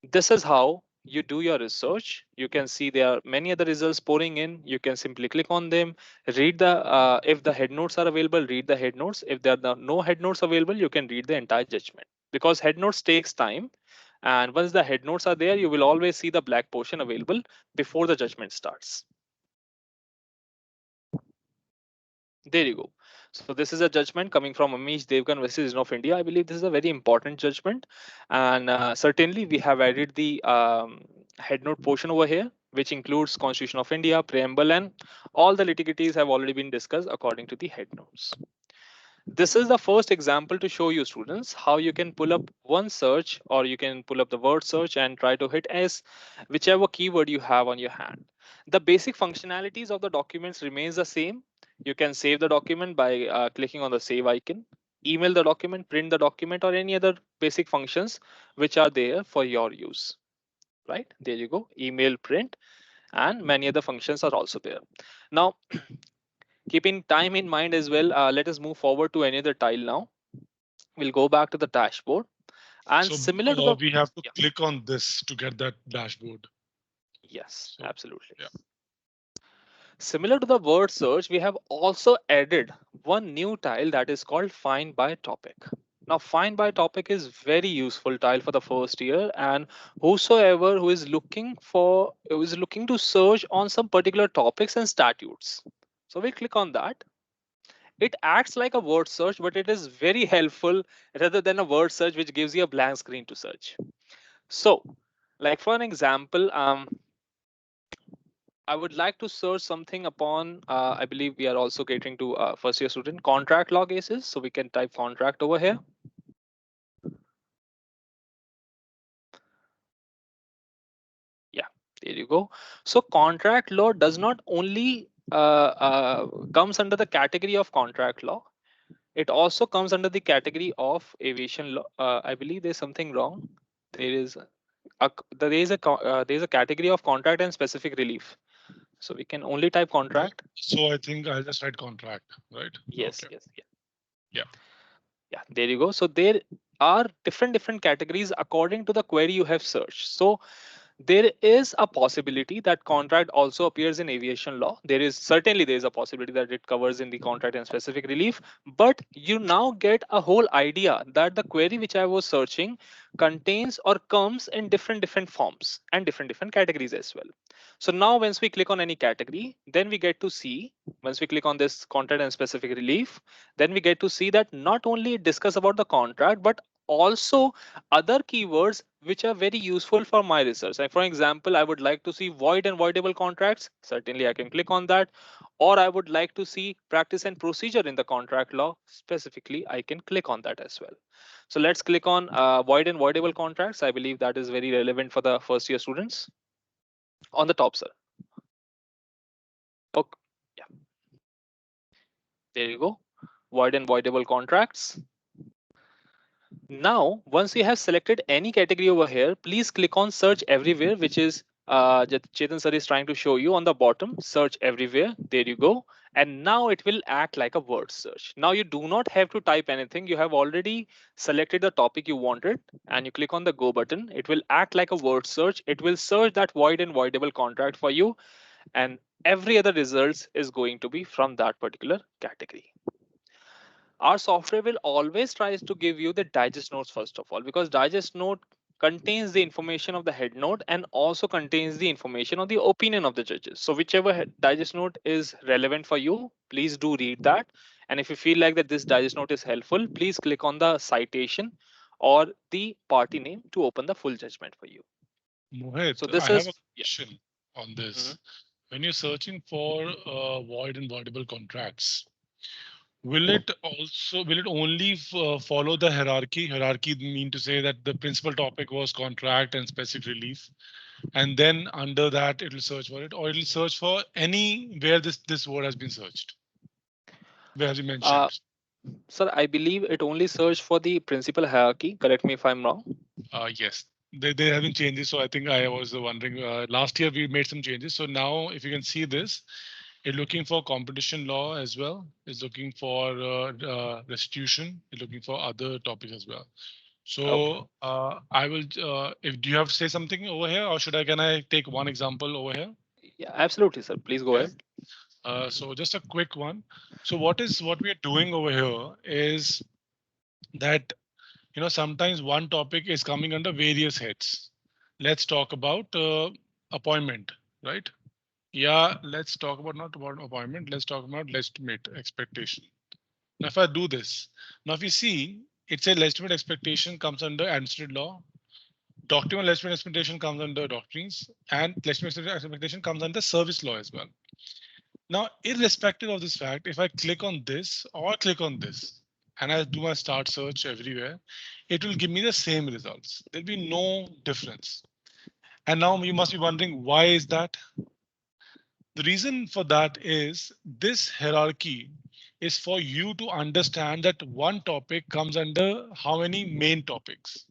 This is how you do your research. You can see there are many other results pouring in. You can simply click on them, read the if the head notes are available, read the head notes. If there are no head notes available, you can read the entire judgment, because head notes takes time. And once the head notes are there, you will always see the black portion available before the judgment starts. There you go. So this is a judgment coming from Amish Devgan versus of India. I believe this is a very important judgment, and certainly we have added the head note portion over here, which includes Constitution of India, preamble, and all the litigities have already been discussed according to the head notes. This is the first example to show you students how you can pull up one search, or you can pull up the word search and try to hit as whichever keyword you have on your hand. The basic functionalities of the documents remains the same. You can save the document by clicking on the save icon, email the document, print the document, or any other basic functions which are there for your use. Right, there you go, email, print, and many other functions are also there. Now, keeping time in mind as well, let us move forward to any other tile now. We'll go back to the dashboard, and So similar to the, we have to yeah, click on this to get that dashboard. yes, So absolutely. yeah. Similar to the word search, we have also added one new tile that is called find by topic. Now, find by topic is very useful tile for the first year, and whosoever who is looking to search on some particular topics and statutes. So we click on that. It acts like a word search, but it is very helpful rather than a word search which gives you a blank screen to search. So, like for an example, I would like to search something upon, I believe we are also catering to first year student, contract law cases. So we can type contract over here. Yeah, there you go. So contract law does not only comes under the category of contract law. It also comes under the category of aviation law. I believe there's something wrong. There is there is a category of contract and specific relief. So we can only type contract. So I think I'll just write contract, right? Yes, Okay. yes, yeah. Yeah. Yeah, there you go. So there are different categories according to the query you have searched. So there is a possibility that contract also appears in aviation law. There is a possibility that it covers in the contract and specific relief, but you now get a whole idea that the query which I was searching contains or comes in different forms and different categories as well. So now once we click on any category, then we get to see, once we click on this contract and specific relief, then we get to see that not only it discuss about the contract, but also other keywords which are very useful for my research. Like for example, I would like to see void and voidable contracts. Certainly I can click on that. Or I would like to see practice and procedure in the contract law. Specifically, I can click on that as well. So let's click on void and voidable contracts. I believe that is very relevant for the first year students. On the top, sir. Okay. Yeah, there you go. Void and voidable contracts. Now, once you have selected any category over here, please click on search everywhere, which is Chetan sir is trying to show you on the bottom, search everywhere. There you go. And now it will act like a word search. Now you do not have to type anything. You have already selected the topic you wanted and you click on the go button. It will act like a word search. It will search that void and voidable contract for you. And every other results is going to be from that particular category. Our software will always tries to give you the digest notes first of all, because digest note contains the information of the head note and also contains the information of the opinion of the judges. So whichever digest note is relevant for you, please do read that. And if you feel like that this digest note is helpful, please click on the citation or the party name to open the full judgment for you. Mohit, So this I have a is, yeah. question on Mhm. this. When you're searching for void and voidable contracts, will it only follow the hierarchy? Hierarchy mean to say that the principal topic was contract and specific relief, and then under that it will search for it, or it will search for any where this word has been searched, where has been Uh, mentioned. Sir, I believe it only search for the principal hierarchy. Correct me if I'm wrong. Yes, there have been changes. So I think I was wondering. Last year we made some changes. So now, if you can see this, it's looking for competition law as well. It's looking for restitution. It's looking for other topics as well. So I will. If do you have to say something over here, or can I take one example over here? Yeah, absolutely, sir. Please go Yeah. ahead. So just a quick one. So what we are doing over here is that sometimes one topic is coming under various heads. Let's talk about appointment, right? Yeah, let's talk about not about appointment. Let's talk about legitimate expectation. Now, if I do this, now if you see, it says legitimate expectation comes under administrative law. Document legitimate expectation comes under doctrines, and legitimate expectation comes under service law as well. Now, irrespective of this fact, if I click on this or click on this, and I do my start search everywhere, it will give me the same results. There'll be no difference. And now you must be wondering, why is that? The reason for that is this hierarchy is for you to understand that one topic comes under how many main topics.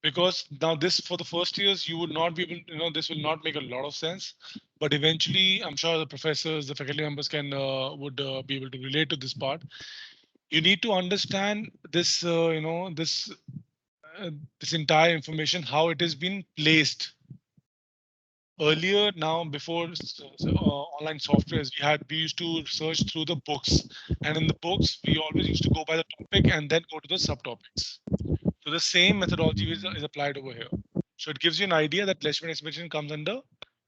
Because now this for the first years, you would not be able, this will not make a lot of sense. But eventually, I'm sure the professors, the faculty members would be able to relate to this part. You need to understand this, this entire information, how it has been placed earlier. Now before online softwares, we used to search through the books, and in the books we always used to go by the topic and then go to the subtopics. So the same methodology is applied over here. So it gives you an idea that legitimate expectation comes under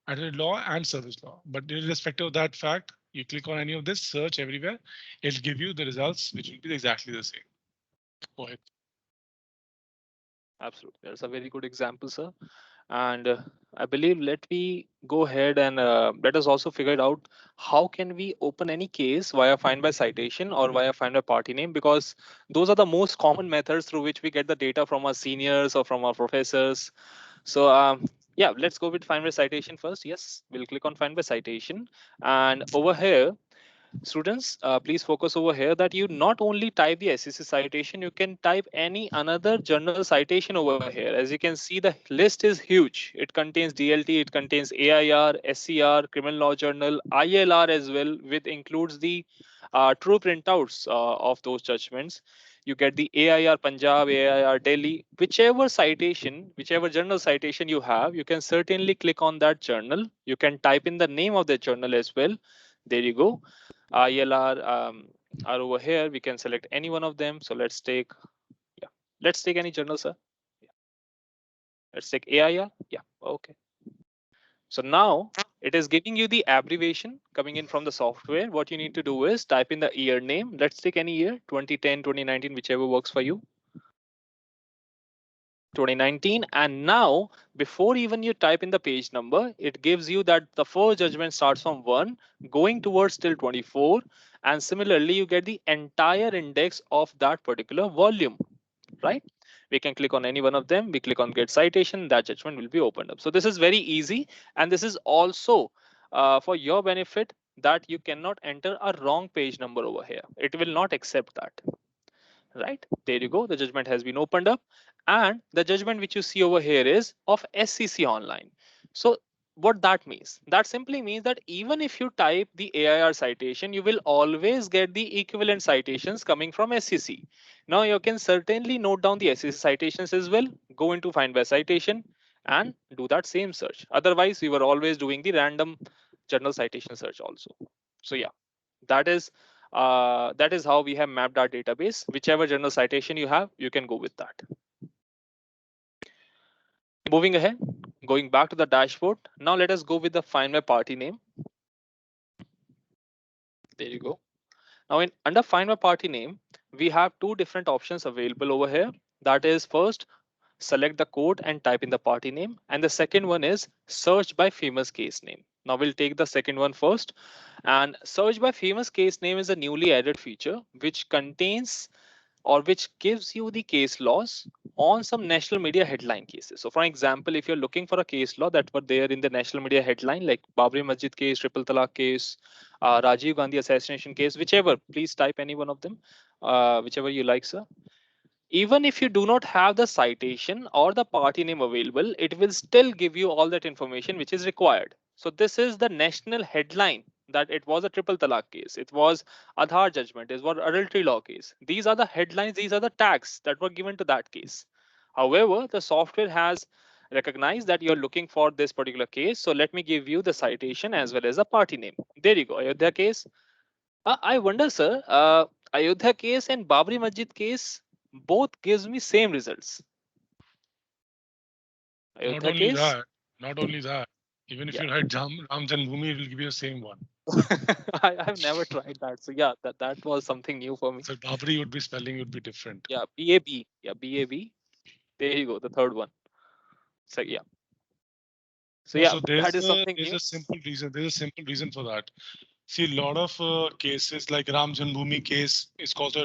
administrative law and service law. But irrespective of that fact, you click on any of this, search everywhere, it'll give you the results which will be exactly the same. Go ahead. Absolutely. That's a very good example, sir. And I believe let me go ahead and let us also figure it out how can we open any case via find by citation or via find by party name, because those are the most common methods through which we get the data from our seniors or from our professors. So yeah, let's go with find by citation first. Yes, we'll click on find by citation, and over here, students, please focus over here that you not only type the SEC citation, you can type any another journal citation over here. As you can see, the list is huge. It contains DLT, it contains AIR, SCR, Criminal Law Journal, ILR as well, which includes the true printouts of those judgments. You get the AIR Punjab, AIR Delhi, whichever citation, whichever journal citation you have, you can certainly click on that journal. You can type in the name of the journal as well. There you go. ILR are over here. We can select any one of them. So yeah, let's take any journal, sir. Yeah. Let's take AIR. Yeah, okay. So now it is giving you the abbreviation coming in from the software. What you need to do is type in the year name. Let's take any year, 2010, 2019, whichever works for you. 2019. And now before even you type in the page number, it gives you that the first judgment starts from 1 going towards till 24, and similarly you get the entire index of that particular volume, right? We can click on any one of them. We click on get citation, that judgment will be opened up. So this is very easy, and this is also for your benefit that you cannot enter a wrong page number over here. It will not accept that. Right, there you go. The judgment has been opened up, and the judgment which you see over here is of SCC online. So what that means, that simply means that even if you type the AIR citation, you will always get the equivalent citations coming from SCC. Now you can certainly note down the SCC citations as well, go into find by citation and do that same search. Otherwise we were always doing the random journal citation search also. So yeah, that is how we have mapped our database. Whichever journal citation you have, you can go with that. Moving ahead, going back to the dashboard. Now let us go with the find by party name. There you go. Now in under find by party name, we have two different options available over here. That is, first, select the code and type in the party name. And the second one is search by famous case name. Now we'll take the second one first. And search by famous case name is a newly added feature which contains or which gives you the case laws on some national media headline cases. So for example, if you're looking for a case law that were there in the national media headline, like Babri Masjid case, Triple Talaq case, Rajiv Gandhi assassination case, whichever, please type any one of them, whichever you like, sir. Even if you do not have the citation or the party name available, it will still give you all that information which is required. So this is the national headline that it was a triple talaq case, it was Aadhaar judgment, it was adultery law case. These are the headlines, these are the tags that were given to that case. However, the software has recognized that you're looking for this particular case. So let me give you the citation as well as the party name. There you go, Ayodhya case. I wonder, sir, Ayodhya case and Babri Masjid case both gives me same results. Not Ayodhya only case, that, not only that, even if yeah. you write Ram Janmabhoomi, it will give you the same one. I've never tried that. So yeah, that was something new for me. So Babri would be spelling would be different. Yeah, BAB. Yeah, BAB. There you go, the third one. So yeah. So No, yeah, so that is something there's new. a simple reason. There's a simple reason for that. See, a lot of cases like Ram Janmabhoomi case is also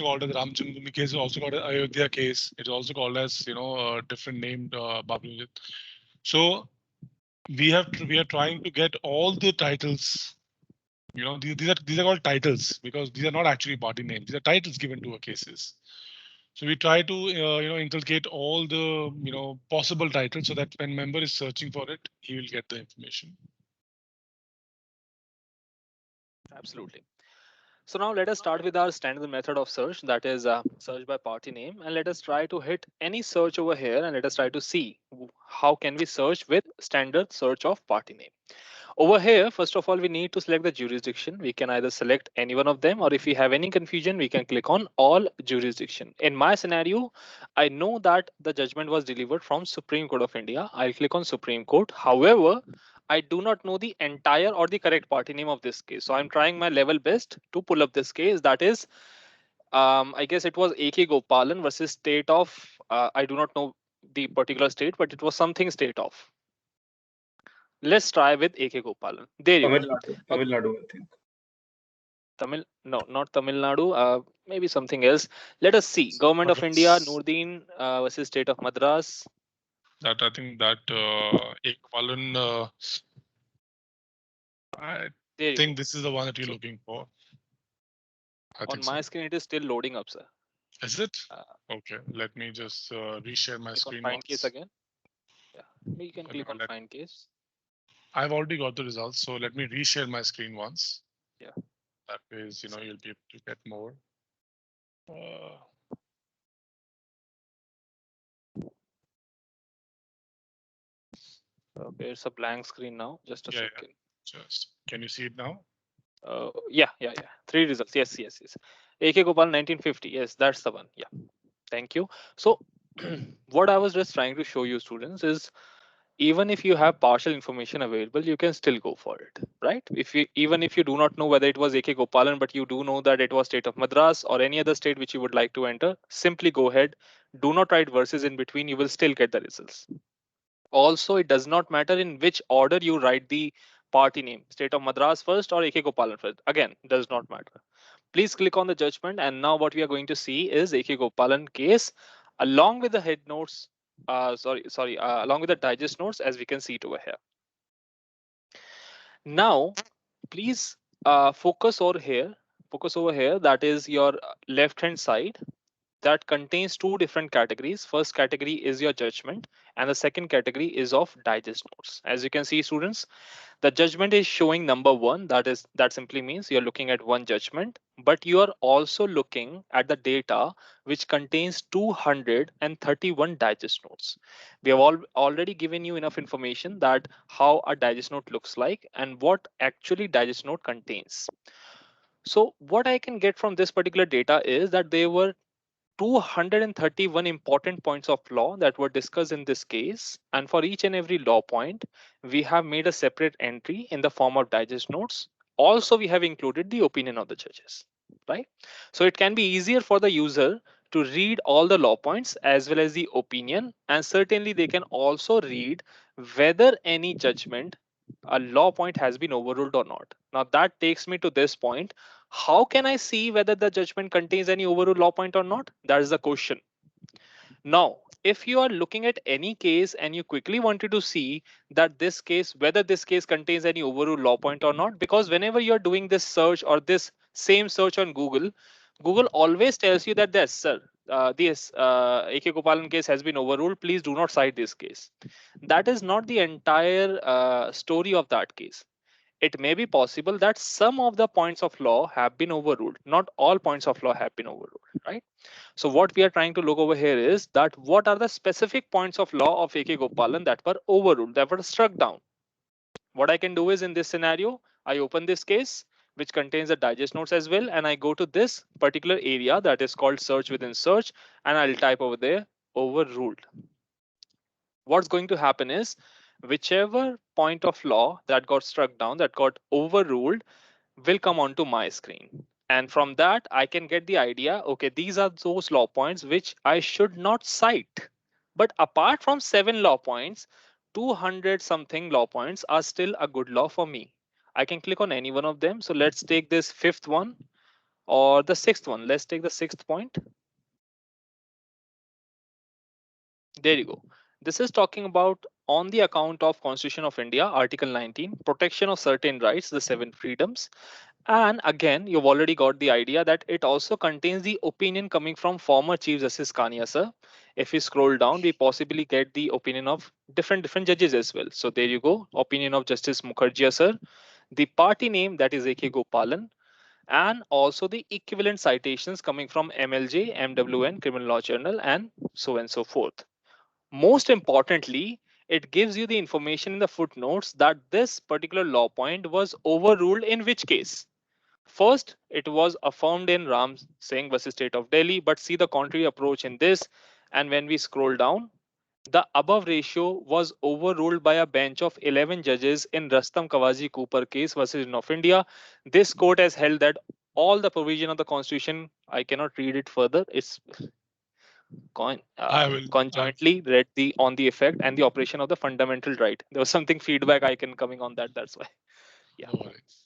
called as Ram Janmabhoomi case. Is also called as Ayodhya case. It's also called as a different name, Babri Masjid. So we are trying to get all the titles. These are called titles because these are not actually party names. These are titles given to our cases. So we try to inculcate all the possible titles so that when member is searching for it, he will get the information. Absolutely. So now let us start with our standard method of search, that is search by party name, and let us try to hit any search over here and let us try to see how can we search with standard search of party name. Over here, first of all, we need to select the jurisdiction. We can either select any one of them, or if we have any confusion, we can click on all jurisdiction. In my scenario, I know that the judgment was delivered from Supreme Court of India. I'll click on Supreme Court. However, I do not know the entire or the correct party name of this case. So I'm trying my level best to pull up this case. That is, I guess it was AK Gopalan versus state of, I do not know the particular state, but it was something state of. Let's try with AK Gopalan. There you Tamil go. Nadu, Tamil Nadu, I think. Tamil, no, not Tamil Nadu. Maybe something else. Let us see. Government of India, Madras. Noordin versus State of Madras. That I think that Ekpalan, I There you think go. this is the one that you're So looking for. I on think my so. screen, it is still loading up, sir. Is it? Uh, Okay, let me just reshare my Click on screen Find Case once. again. Yeah, you can click No, on Find Case. I've already got the results, so let me reshare my screen once. Yeah. That way, you'll be able to get more. Okay, it's a blank screen now. Just a second. Just can you see it now? Yeah. 3 results. Yes. AK Gopal 1950. Yes, that's the one. Yeah. Thank you. So what I was just trying to show you, students, is even if you have partial information available, you can still go for it, right? Even if you do not know whether it was AK Gopalan, but you do know that it was state of Madras or any other state which you would like to enter, simply go ahead. Do not write verses in between. You will still get the results. Also, it does not matter in which order you write the party name, state of Madras first or AK Gopalan first. Again, does not matter. Please click on the judgment, and now what we are going to see is AK Gopalan case along with the head notes. Along with the digest notes, as we can see it over here. Now, please focus over here. Focus over here. That is your left hand side. That contains 2 different categories. First category is your judgment, and the second category is of digest notes. As you can see, students, the judgment is showing number 1. That simply means you're looking at one judgment, but you are also looking at the data which contains 231 digest notes. We have already given you enough information that how a digest note looks like and what actually digest note contains. So what I can get from this particular data is that there were 231 important points of law that were discussed in this case, and for each and every law point we have made a separate entry in the form of digest notes. Also, we have included the opinion of the judges, right? So it can be easier for the user to read all the law points as well as the opinion, and certainly they can also read whether any judgment, a law point, has been overruled or not. Now that takes me to this point: how can I see whether the judgment contains any overruled law point or not? That is the question. Now, if you are looking at any case and you quickly wanted to see that this case, whether this case contains any overruled law point or not, because whenever you're doing this search or this same search on Google, Google always tells you that yes, sir, this AK Gopalan case has been overruled. Please do not cite this case. That is not the entire story of that case. it may be possible that some of the points of law have been overruled. Not all points of law have been overruled, right? So what we are trying to look over here is that what are the specific points of law of A.K. Gopalan that were overruled, that were struck down. What I can do is in this scenario, I open this case, which contains the digest notes as well, and I go to this particular area that is called search within search, and I'll type over there overruled. What's going to happen is whichever point of law that got struck down, that got overruled, will come onto my screen. And from that, I can get the idea, okay, these are those law points which I should not cite. But apart from 7 law points, 200 something law points are still a good law for me. I can click on any one of them. So let's take this 5th one or the 6th one. Let's take the 6th point. There you go. This is talking about on the account of Constitution of India, Article 19, protection of certain rights, the 7 freedoms. And again, you've already got the idea that it also contains the opinion coming from former Chief Justice Kania sir. If we scroll down, we possibly get the opinion of different judges as well. So there you go, opinion of Justice Mukherjee sir, the party name that is A.K. Gopalan, and also the equivalent citations coming from MLJ, MWN, Criminal Law Journal, and so forth. Most importantly, it gives you the information in the footnotes that this particular law point was overruled in which case. First, it was affirmed in Ram Singh versus State of Delhi, but see the contrary approach in this. And when we scroll down, the above ratio was overruled by a bench of 11 judges in Rastam Kawaji Cooper case versus of India. This court has held that all the provision of the constitution, I cannot read it further, it's I will. conjointly read the on the effect and the operation of the fundamental right. There was something feedback icon coming on that, that's why. Yeah. No worries.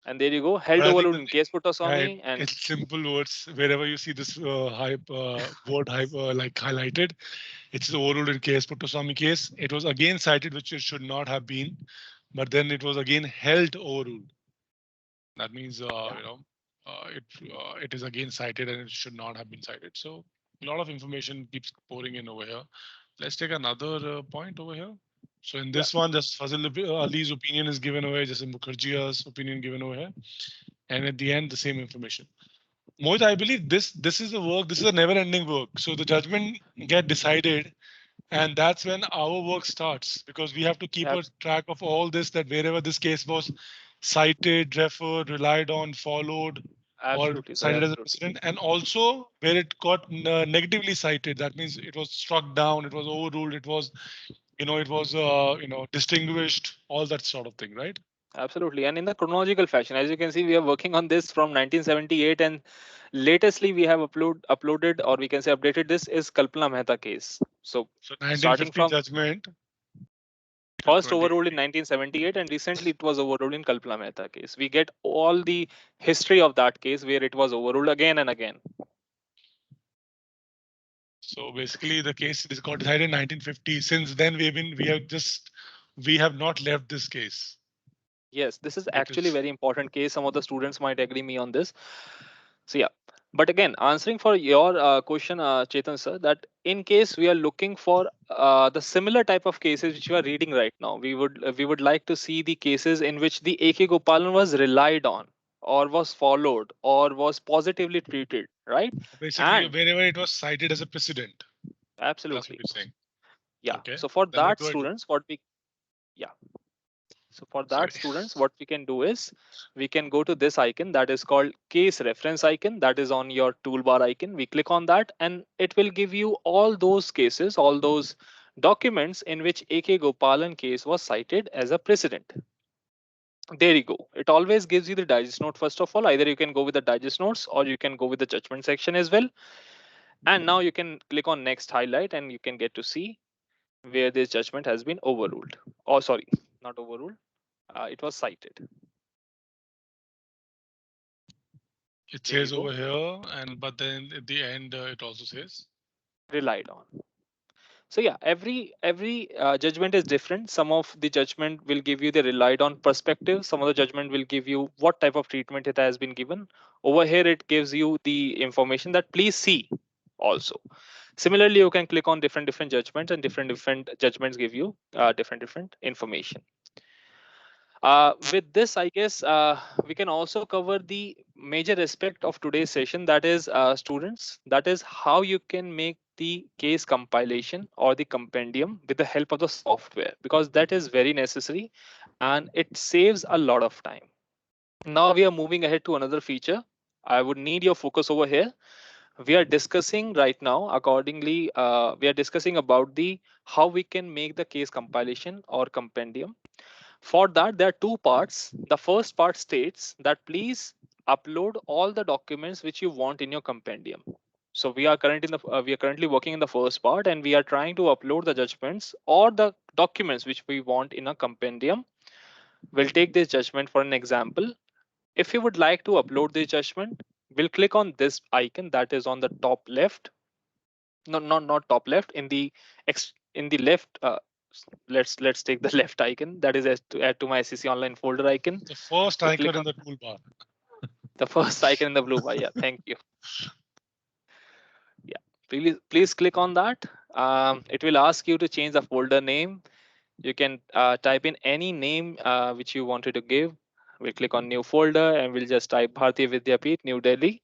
And there you go, held But I think overruled the in case Puttaswamy, and it's simple words. Wherever you see this word hype like highlighted, it's the overruled in case Puttaswamy case. It was again cited, which it should not have been, but then it was again held overruled. That means it is again cited and it should not have been cited. So a lot of information keeps pouring in over here. Let's take another point over here. So in this one, just Fazil Ali's opinion is given away, just Mukherjee's opinion given over here, and at the end, the same information. Mohit, I believe this is the work. This is a never-ending work. So the judgment get decided, and that's when our work starts because we have to keep a track of all this. That wherever this case was cited, referred, relied on, followed, or absolutely, sir, cited as a absolutely. precedent, and also where it got negatively cited. That means it was struck down, it was overruled, it was distinguished, all that sort of thing, right? Absolutely. And in the chronological fashion, as you can see, we are working on this from 1978, and latestly we have uploaded, or we can say updated, this is Kalpana Mehta case. So starting 1950 from judgment. first overruled in 1978, and recently it was overruled in Kalpana Mehta case. We get all the history of that case where it was overruled again and again. So basically, the case is got decided in 1950. Since then, we have not left this case. Yes, this is actually very important case. Some of the students might agree me on this. So yeah, but again, answering for your question, Chetan sir, that in case we are looking for the similar type of cases which you are reading right now, we would like to see the cases in which the A.K. Gopalan was relied on, or was followed, or was positively treated, right? Basically, And wherever it was cited as a precedent. absolutely, That's what you're saying. yeah. Okay. So for Then that, go ahead. students, what we yeah. So for Sorry. that, students, what we can do is we can go to this icon that is called case reference icon, that is on your toolbar icon. We click on that and it will give you all those cases, all those documents in which A.K. Gopalan case was cited as a precedent. There you go. It always gives you the digest note first of all. Either you can go with the digest notes or you can go with the judgment section as well. And now you can click on next highlight and you can get to see where this judgment has been overruled. Oh, sorry, not overruled. It was cited. It says over here, but then at the end it also says relied on. So yeah, every judgment is different. Some of the judgment will give you the relied on perspective. Some of the judgment will give you what type of treatment it has been given. Over here, it gives you the information that please see also. Similarly, you can click on different judgments, and different judgments give you different information. With this, I guess we can also cover the major aspect of today's session, that is, students, that is how you can make the case compilation or the compendium with the help of the software, because that is very necessary and it saves a lot of time. Now we are moving ahead to another feature. I would need your focus over here. We are discussing right now accordingly, we are discussing about the how we can make the case compilation or compendium. For that, there are two parts. The first part states that please upload all the documents which you want in your compendium. So we are currently working in the first part, and we are trying to upload the judgments or the documents which we want in a compendium. We'll take this judgment for an example. If you would like to upload this judgment, we'll click on this icon that is on the top left. No, not top left, in the in the left. Let's take the left icon, that is as to add to my SCC online folder icon. The first We icon click in on the toolbar. the first icon in the blue bar. Yeah, thank you. Yeah, please click on that. It will ask you to change the folder name. You can type in any name which you wanted to give. We'll click on new folder and we'll just type Bharati Vidyapeeth, New Delhi.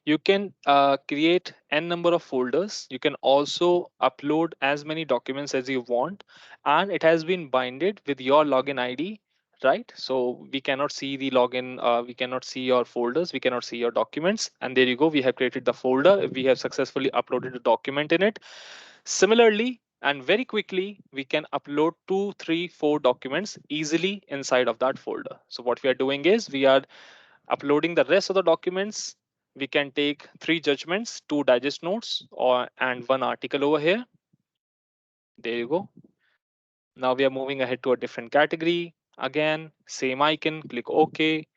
You can create n number of folders. You can also upload as many documents as you want, and it has been binded with your login ID, right? So we cannot see the login, we cannot see your folders, we cannot see your documents. And there you go, we have created the folder, we have successfully uploaded a document in it. Similarly, and very quickly, we can upload 2, 3, 4 documents easily inside of that folder. So what we are doing is we are uploading the rest of the documents. We can take 3 judgments, 2 digest notes, and 1 article over here. There you go. Now we are moving ahead to a different category. Again, same icon, click OK.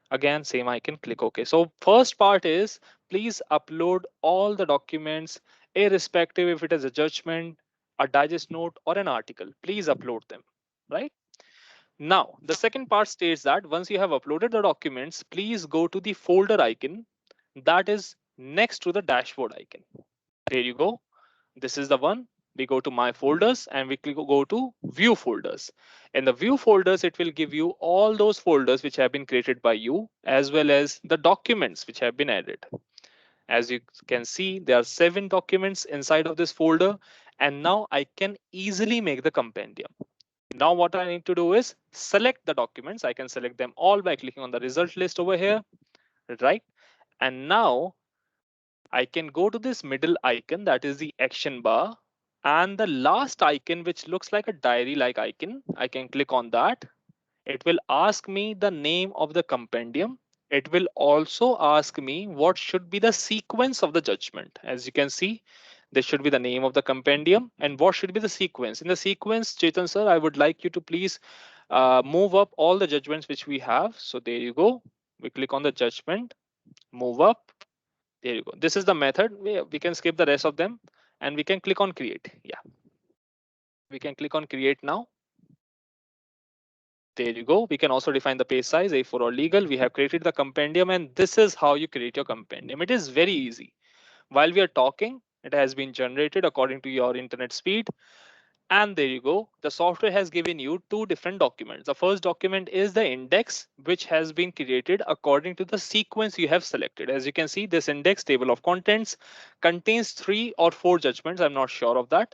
Again, same icon, click OK. So first part is please upload all the documents, irrespective if it is a judgment, a digest note, or an article. Please upload them, right? Now, the second part states that once you have uploaded the documents, please go to the folder icon that is next to the dashboard icon. There you go. This is the one. We go to my folders and we go to view folders. In the view folders, it will give you all those folders which have been created by you, as well as the documents which have been added. As you can see, there are 7 documents inside of this folder, and now I can easily make the compendium. Now what I need to do is select the documents. I can select them all by clicking on the result list over here, right? And now I can go to this middle icon, that is the action bar, and the last icon, which looks like a diary like icon. I can click on that. It will ask me the name of the compendium. It will also ask me what should be the sequence of the judgment. As you can see, this should be the name of the compendium, and what should be the sequence. In the sequence, Chetan sir, I would like you to please move up all the judgments which we have. So there you go. We click on the judgment, move up. There you go. This is the method. We can skip the rest of them and we can click on create. Yeah. We can click on create now. There you go. We can also define the page size, A4 or legal. We have created the compendium, and this is how you create your compendium. It is very easy. While we are talking, it has been generated according to your internet speed. And there you go. The software has given you 2 different documents. The first document is the index, which has been created according to the sequence you have selected. As you can see, this index table of contents contains 3 or 4 judgments. I'm not sure of that.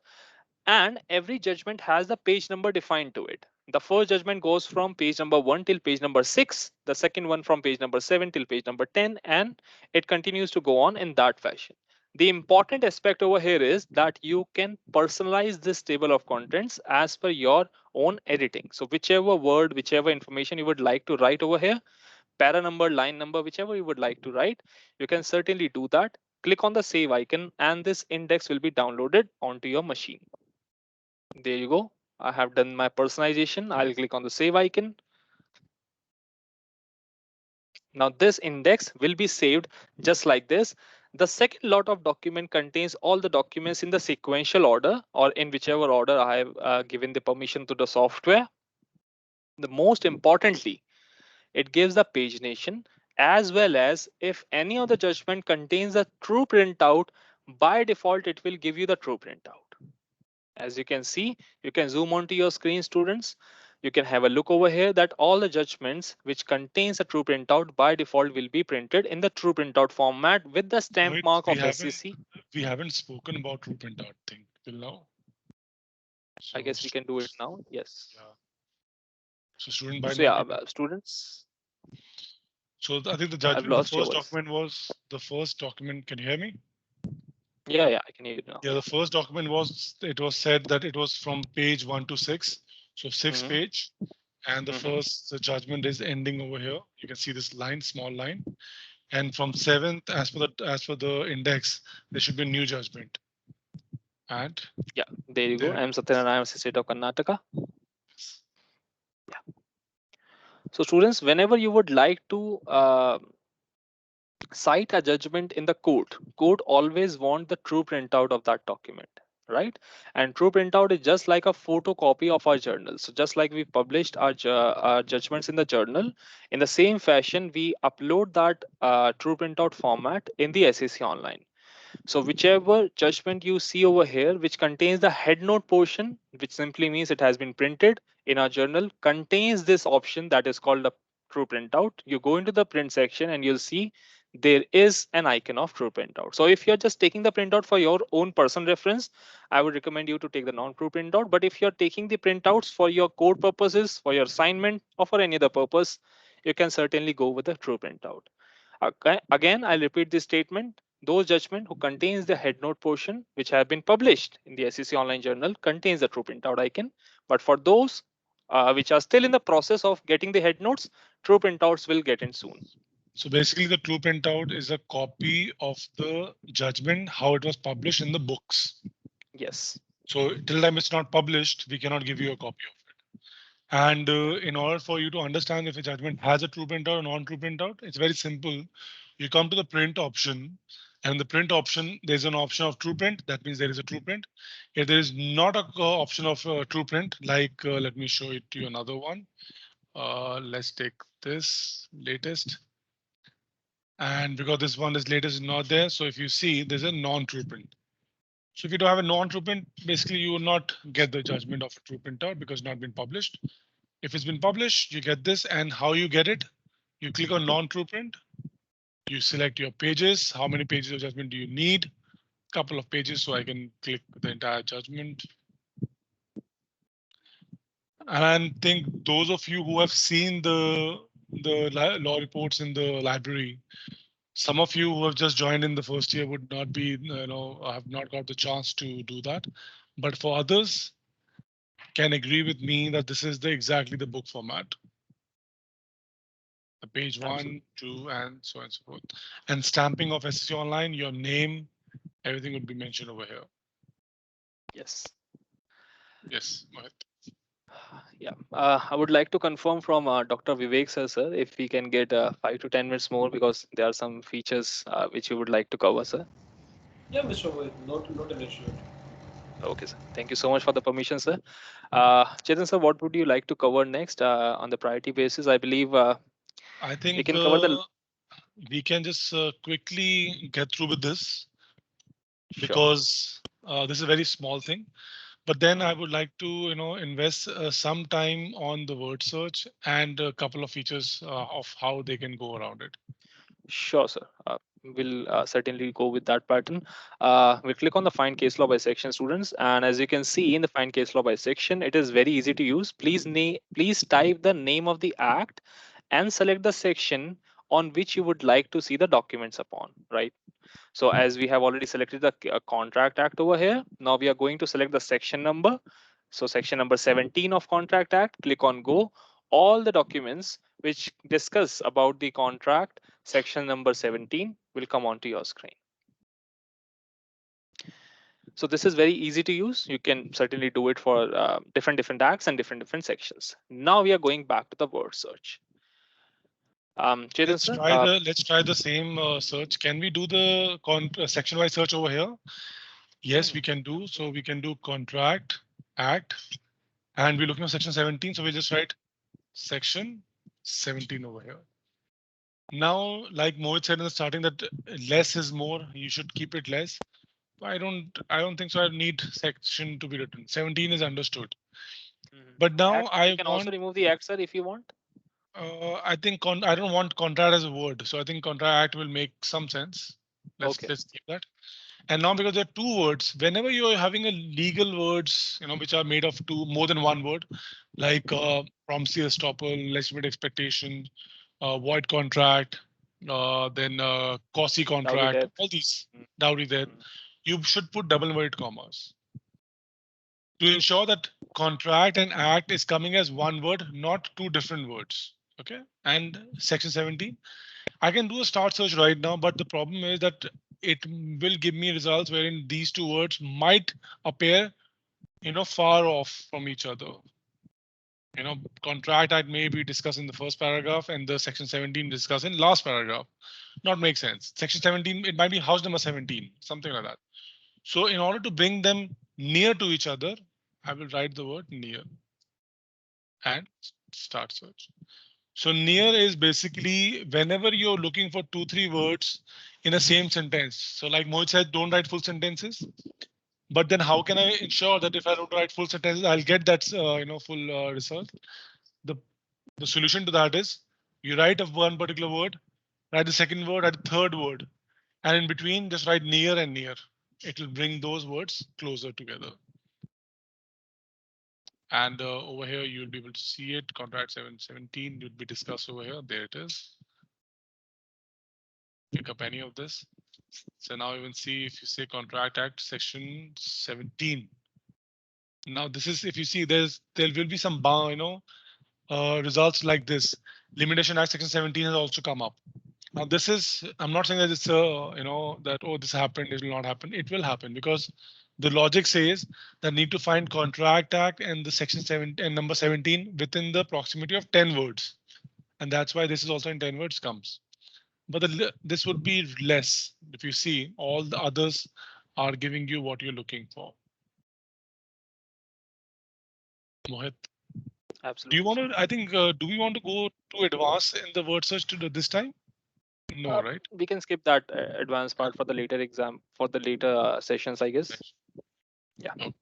And every judgment has the page number defined to it. The first judgment goes from page number 1 till page number 6, the second one from page number 7 till page number 10, and it continues to go on in that fashion. The important aspect over here is that you can personalize this table of contents as per your own editing. So whichever word, whichever information you would like to write over here, para number, line number, whichever you would like to write, you can certainly do that. Click on the save icon and this index will be downloaded onto your machine. There you go. I have done my personalization. I'll click on the save icon. Now this index will be saved just like this. The second lot of document contains all the documents in the sequential order or in whichever order I have given the permission to the software. The most importantly, it gives the pagination, as well as if any of the judgment contains a true printout, by default, it will give you the true printout. As you can see, you can zoom onto your screen, students. You can have a look over here that all the judgments which contains a true printout by default will be printed in the true printout format with the stamp Wait, mark we of haven't SCC. we haven't spoken about true printout thing till now. I So guess we can do it now. Yes. yeah. So student by So yeah, not. students, So I think the I've judgment, the lost your first voice. document was the first document. Can you hear me? Yeah, I can hear you now. Yeah, the first document was, it was said that it was from page 1 to 6. So 6th Mhm, page. And the mhm. first the judgment is ending over here. You can see this line, small line. And from 7th, as per the index, there should be a new judgment. And Yeah, there you go. there I am Satyanarayana, State of Karnataka. So students, whenever you would like to cite a judgment in the court always want the true printout of that document, right? And true printout is just like a photocopy of our journal. So just like we published our judgments in the journal, in the same fashion, we upload that true printout format in the SAC online. So whichever judgment you see over here, which contains the head note portion, which simply means it has been printed in our journal, contains this option that is called a true printout. You go into the print section and you'll see there is an icon of true printout. So if you're just taking the printout for your own personal reference, I would recommend you to take the non-true printout. But if you're taking the printouts for your code purposes, for your assignment, or for any other purpose, you can certainly go with the true printout. Okay. Again, I'll repeat this statement. Those judgment who contains the head note portion which have been published in the SEC online journal contains the true printout icon. But for those which are still in the process of getting the head notes, true printouts will get in soon. So basically, the true printout is a copy of the judgment, how it was published in the books. Yes. So till time it's not published, we cannot give you a copy of it. And in order for you to understand if a judgment has a true printout or non-true printout, it's very simple. You come to the print option, and in the print option, there's an option of true print. That means there is a true print. If there is not a option of true print, like let me show it to you another one. Let's take this latest. And because this one is latest is not there, so if you see, there's a non-true print. So if you don't have a non-true print, basically you will not get the judgment of a true printout because it's not been published. If it's been published, you get this, and how you get it, you click on non-true print, you select your pages, how many pages of judgment do you need, couple of pages, so I can click the entire judgment. And I think those of you who have seen the law reports in the library, some of you who have just joined in the first year would not be, have not got the chance to do that. But for others, can agree with me that this is exactly the book format. The page Absolutely. 1, 2, and so on and so forth. And stamping of SEC Online, your name, everything would be mentioned over here. Yes. Yes, Mohit. Yeah. I would like to confirm from Dr. Vivek sir, if we can get 5 to 10 minutes more because there are some features which you would like to cover, sir. Yeah, Mr. Mohit, not an issue. Okay, sir. Thank you so much for the permission, sir. Chetan, sir, what would you like to cover next on the priority basis? I believe I we think can cover the. we can just quickly get through with this Sure. because this is a very small thing. But then I would like to, invest some time on the word search and a couple of features of how they can go around it. Sure, sir. We'll certainly go with that pattern. We'll click on the find case law by section, students. And as you can see in the find case law by section, it is very easy to use. Please type the name of the act and select the section on which you would like to see the documents upon, right? So as we have already selected the contract act over here, now we are going to select the section number. So section number 17 of contract act, click on go. All the documents which discuss about the contract, section number 17 will come onto your screen. So this is very easy to use. You can certainly do it for different acts and different sections. Now we are going back to the word search. Chetan sir, Let's try the same search. Can we do the section wise search over here? Yes, we can do. So we can do contract act, and we're looking at section 17. So we just write section 17 over here. Now, like Mohit said in the starting, that less is more. You should keep it less. I don't think so. I need section to be written. 17 is understood. Mhm. But now Act, we I can also want. remove the act, sir, if you want. I think I don't want contract as a word, so I think contract will make some sense. Okay. Let's keep that. And now because there are two words, whenever you are having a legal words, which are made of two more than one word, like promissory estoppel, legitimate expectation, void contract, then quasi Dowry contract, death. all these Mm, dowry debt, mm. you should put double inverted commas to ensure that contract and act is coming as one word, not two different words. Okay. And section 17, I can do a start search right now, but the problem is that it will give me results wherein these two words might appear, far off from each other. Contract act may be discussed in the first paragraph and the section 17 discussed in last paragraph. Not make sense. Section 17, it might be house number 17, something like that. So in order to bring them near to each other, I will write the word near and start search. So near is basically whenever you're looking for two, three words in a same sentence. So like Mohit said, don't write full sentences. But then how can I ensure that if I don't write full sentences, I'll get that full result? The the solution to that is you write of one particular word, write the second word, write the third word, and in between just write near and near. It will bring those words closer together. And over here, you'll be able to see it. Contract 717 would be discussed over here. There it is. Pick up any of this. So now you can see if you say Contract Act section 17. Now this is if you see there will be some results like this. Limitation Act section 17 has also come up. Now this is I'm not saying that it's that oh this happened, it will not happen. It will happen because the logic says that need to find Contract Act and the section 7 and number 17 within the proximity of 10 words. And that's why this is also in 10 words comes. But this would be less if you see all the others are giving you what you're looking for. Mohit, do you Absolutely, want sir. to? I think do we want to go to advance in the word search to do this time? No, right? We can skip that advanced part for the later exam, for the later sessions, I guess. Yeah. Okay.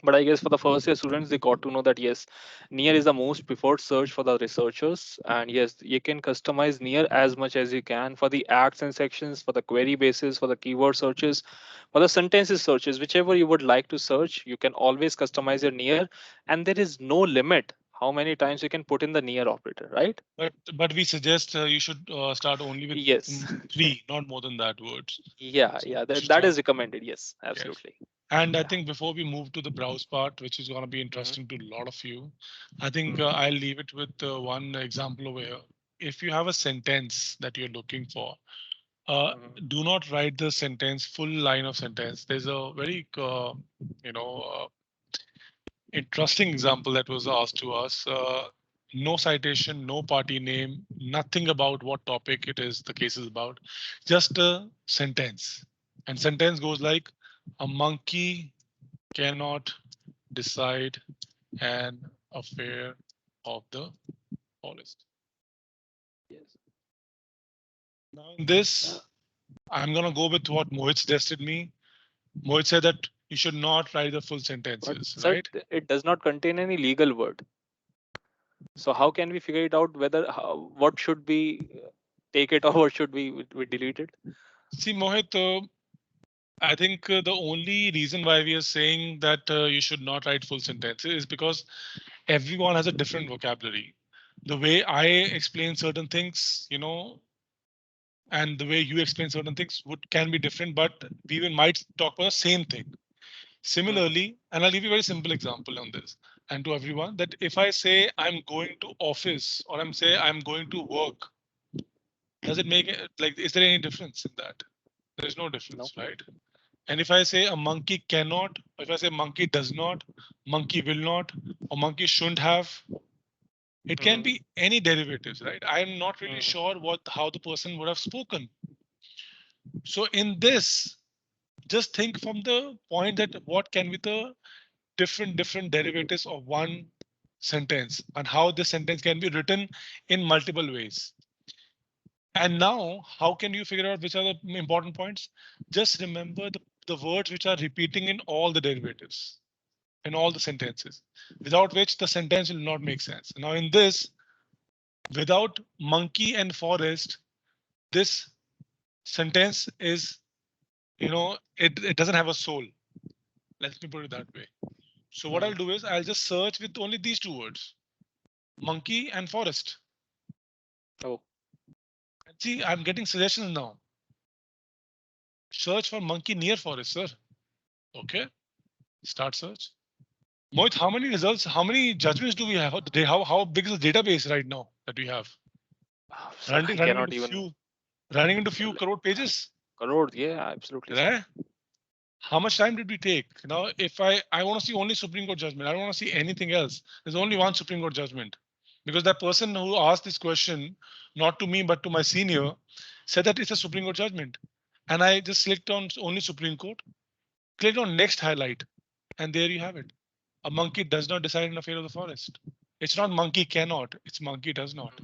But I guess for the first year students, they got to know that yes, near is the most preferred search for the researchers. And yes, you can customize near as much as you can for the acts and sections, for the query basis, for the keyword searches, for the sentences searches, whichever you would like to search, you can always customize your near. And there is no limit how many times you can put in the near operator, right? But we suggest you should start only with Yes. three, not more than that words. Yeah, So yeah, you should that start. is recommended. Yes, Yes. absolutely. And I Yeah. think before we move to the browse part, which is going to be Hmm. interesting to a lot of you, I think Hmm. I'll leave it with one example over here. If you have a sentence that you're looking for, uh, Hmm. do not write the sentence full line of sentence. There's a very interesting example that was asked to us. No citation, no party name, nothing about what topic it is the case is about, just a sentence. And sentence goes like a monkey cannot decide an affair of the forest. Yes. Now in this, I'm gonna go with what Mohit suggested me. Mohit said that you should not write the full But sentences, sir, right? it does not contain any legal word. So how can we figure it out whether what should be take it or what should we delete it? See, Mohit, I think the only reason why we are saying that you should not write full sentences is because everyone has a different vocabulary. The way I explain certain things, and the way you explain certain things would can be different, but we might talk about the same thing. Mhm. Similarly, and I'll give you a very simple example on this, and to everyone that if I say I'm going to office or I'm say I'm going to work, does it make it like is there any difference in that? There is no No. difference, right? And if I say a monkey cannot, or if I say monkey does not, monkey will not, or monkey shouldn't have, it can Mhm. be any derivatives, right? I'm not really Mhm. sure how the person would have spoken. So in this, just think from the point that what can be the different derivatives of one sentence and how the sentence can be written in multiple ways. And now, how can you figure out which are the important points? Just remember the the words which are repeating in all the derivatives, in all the sentences, without which the sentence will not make sense. Now in this, without monkey and forest, this sentence is, it doesn't have a soul. Let me put it that way. So what I'll do is I'll just search with only these two words, monkey and forest. Oh. And see, I'm getting suggestions now. Search for monkey near forest, sir. Okay. Start search. Mohit, how many results, how many judgments do we have? How big is the database right now that we have? So I cannot even. Running into few crore pages. Crore, yeah, absolutely. Right? How much time did we take? Now, if I want to see only Supreme Court judgment, I don't want to see anything else. There's only one Supreme Court judgment. Because that person who asked this question, not to me, but to my senior, said that it's a Supreme Court judgment. And I just clicked on only Supreme Court, clicked on next highlight, and there you have it. A monkey does not decide in the fate of the forest. It's not monkey cannot, it's monkey does not.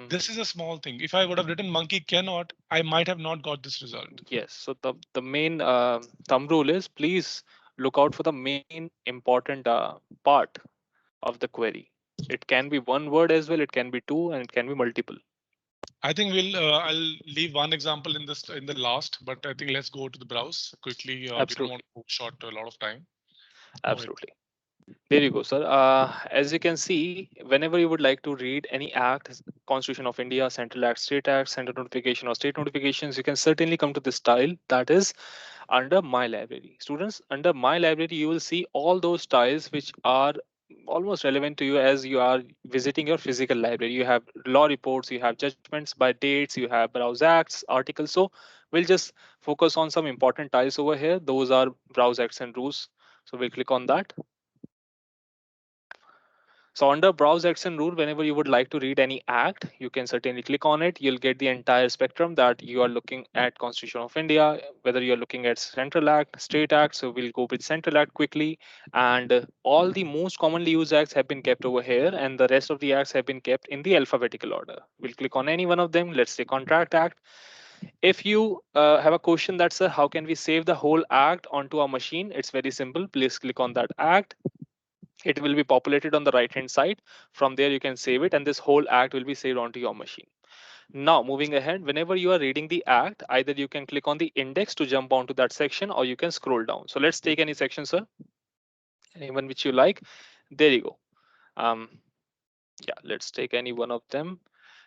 This is a small thing. If I would have written monkey cannot, I might have not got this result. Yes. So the main thumb rule is please look out for the main important part of the query. It can be one word as well. It can be two, and it can be multiple. I think I'll leave one example in the last, but I think let's go to the browse quickly. We don't want to short a lot of time. Absolutely. There you go, sir. As you can see, whenever you would like to read any act, Constitution of India, Central Act, State Act, Central Notification or State Notifications, you can certainly come to this tile that is under My Library. Students, under My Library, you will see all those tiles which are almost relevant to you as you are visiting your physical library. You have law reports, you have judgments by dates, you have browse acts, articles. So we'll just focus on some important tiles over here. Those are browse acts and rules. So we'll click on that. So under browse acts and rule, whenever you would like to read any act, you can certainly click on it. You'll get the entire spectrum that you are looking at Constitution of India, whether you're looking at Central Act, State Act. So we'll go with Central Act quickly. And all the most commonly used acts have been kept over here, and the rest of the acts have been kept in the alphabetical order. We'll click on any one of them. Let's say Contract Act. If you have a question that's how can we save the whole act onto our machine, it's very simple. Please click on that act. It will be populated on the right hand side. From there you can save it, and this whole act will be saved onto your machine. Now moving ahead, whenever you are reading the act, either you can click on the index to jump onto that section, or you can scroll down. So let's take any section, sir, anyone which you like. There you go. Yeah, let's take any one of them.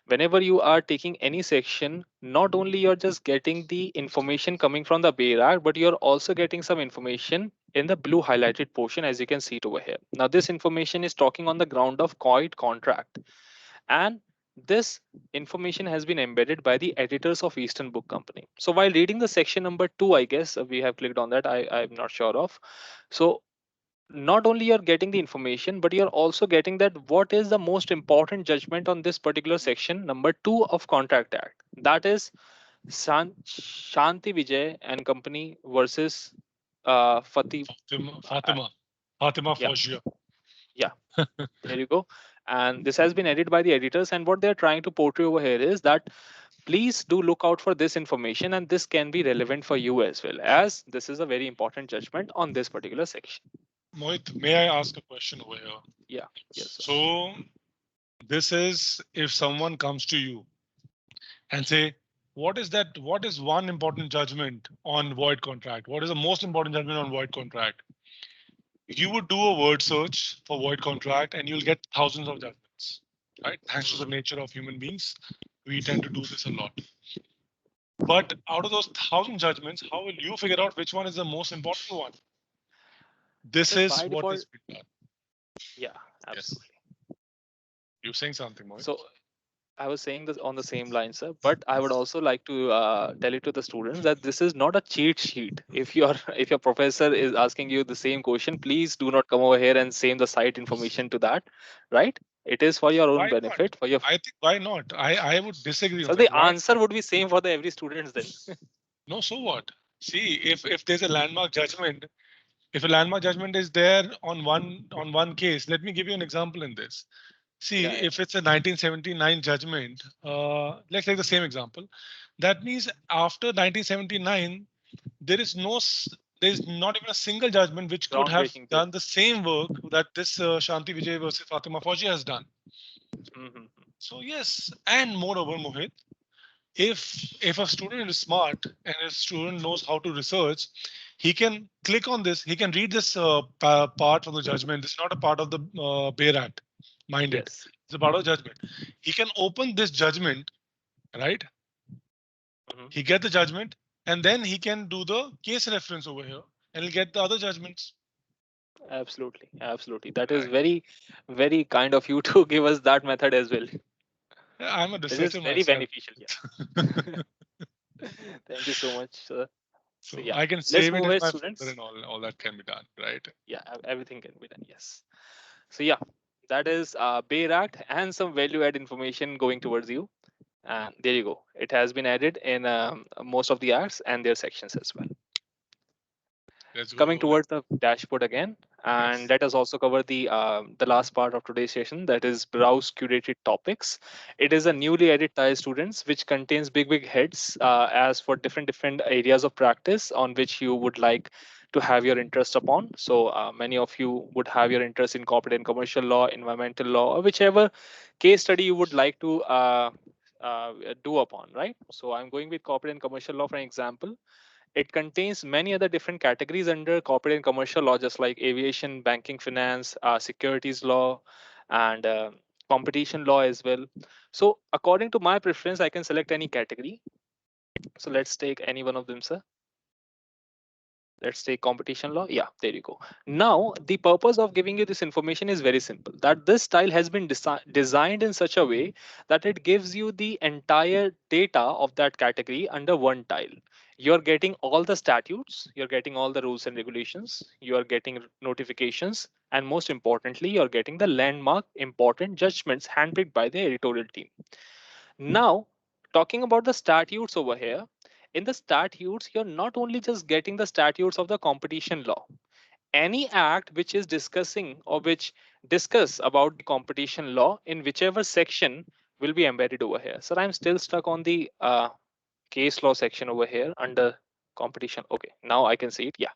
Whenever you are taking any section, not only you're just getting the information coming from the Bayer Act, but you're also getting some information in the blue highlighted portion, as you can see it over here. Now, this information is talking on the ground of COIT contract. And this information has been embedded by the editors of Eastern Book Company. So while reading the section number 2, I guess we have clicked on that. I'm not sure of. So not only you're getting the information, but you're also getting that what is the most important judgment on this particular section number 2 of Contract Act. That is Shanti Vijay and Company versus Fatima Faugia. Yeah, there you go. And this has been edited by the editors, and what they're trying to portray over here is that please do look out for this information, and this can be relevant for you as well, as this is a very important judgment on this particular section. Mohit, may I ask a question over here? Yeah. Yes. Sir. So this is if someone comes to you and say, what is one important judgment on void contract? What is the most important judgment on void contract? You would do a word search for void contract and you'll get thousands of judgments, right? Thanks to the nature of human beings, we tend to do this a lot. But out of those 1,000 judgments, how will you figure out which one is the most important one? This is what is being done. Yeah, absolutely. Yes. You're saying something, Mohit. So I was saying this on the same line, sir, but I would also like to tell it to the students that this is not a cheat sheet. If your professor is asking you the same question, please do not come over here and same the site information to that, right? It is for your own benefit. For your. I think why not? I would disagree. So the answer would be same for the every students then. No, so what? See, if there's a landmark judgment, if a landmark judgment is there on one case, let me give you an example in this. See, if it's a 1979 judgment, let's take the same example. That means after 1979, there is there is not even a single judgment which could have Groundbreaking done the same work that this Shanti Vijay versus Fatima Fauji has done. Mhm. So yes, and moreover, Mohit, if a student is smart and a student knows how to research, he can click on this. He can read this part from the judgment. This is not a part of the Bayer Act. Mind it, Yes. it's a part of judgment. He can open this judgment, right? Mhm. He get the judgment, and then he can do the case reference over here, and he'll get the other judgments. Absolutely. Absolutely. That is Right. very, very kind of you to give us that method as well. Yeah, I'm a This is researcher very myself. beneficial. Yeah. Thank you so much, sir. So So yeah, I can let's save it move in ahead, my folder students. and all that can be done, right? Yeah, everything can be done. Yes. So yeah, that is Bayer Act and some value add information going towards you. And there you go. It has been added in most of the acts and their sections as well. Let's go Coming over it. towards the dashboard again, and Yes. let us also cover the last part of today's session, that is browse curated topics. It is a newly added tile students which contains big heads as for different areas of practice on which you would like to have your interest upon. So many of you would have your interest in corporate and commercial law, environmental law, or whichever case study you would like to do upon, right? So I'm going with corporate and commercial law for an example. It contains many other different categories under corporate and commercial law, just like aviation, banking, finance, securities law, and competition law as well. So, according to my preference, I can select any category. So, let's take any one of them, sir. Let's take competition law. Yeah, there you go. Now, the purpose of giving you this information is very simple, that this style has been designed in such a way that it gives you the entire data of that category under one tile. You're getting all the statutes, you're getting all the rules and regulations, you are getting notifications, and most importantly, you're getting the landmark important judgments handpicked by the editorial team. Now, talking about the statutes over here, in the statutes, you're not only just getting the statutes of the competition law. Any act which is discussing or which discuss about the competition law in whichever section will be embedded over here. So I'm still stuck on the case law section over here under competition. Okay, now I can see it. Yeah.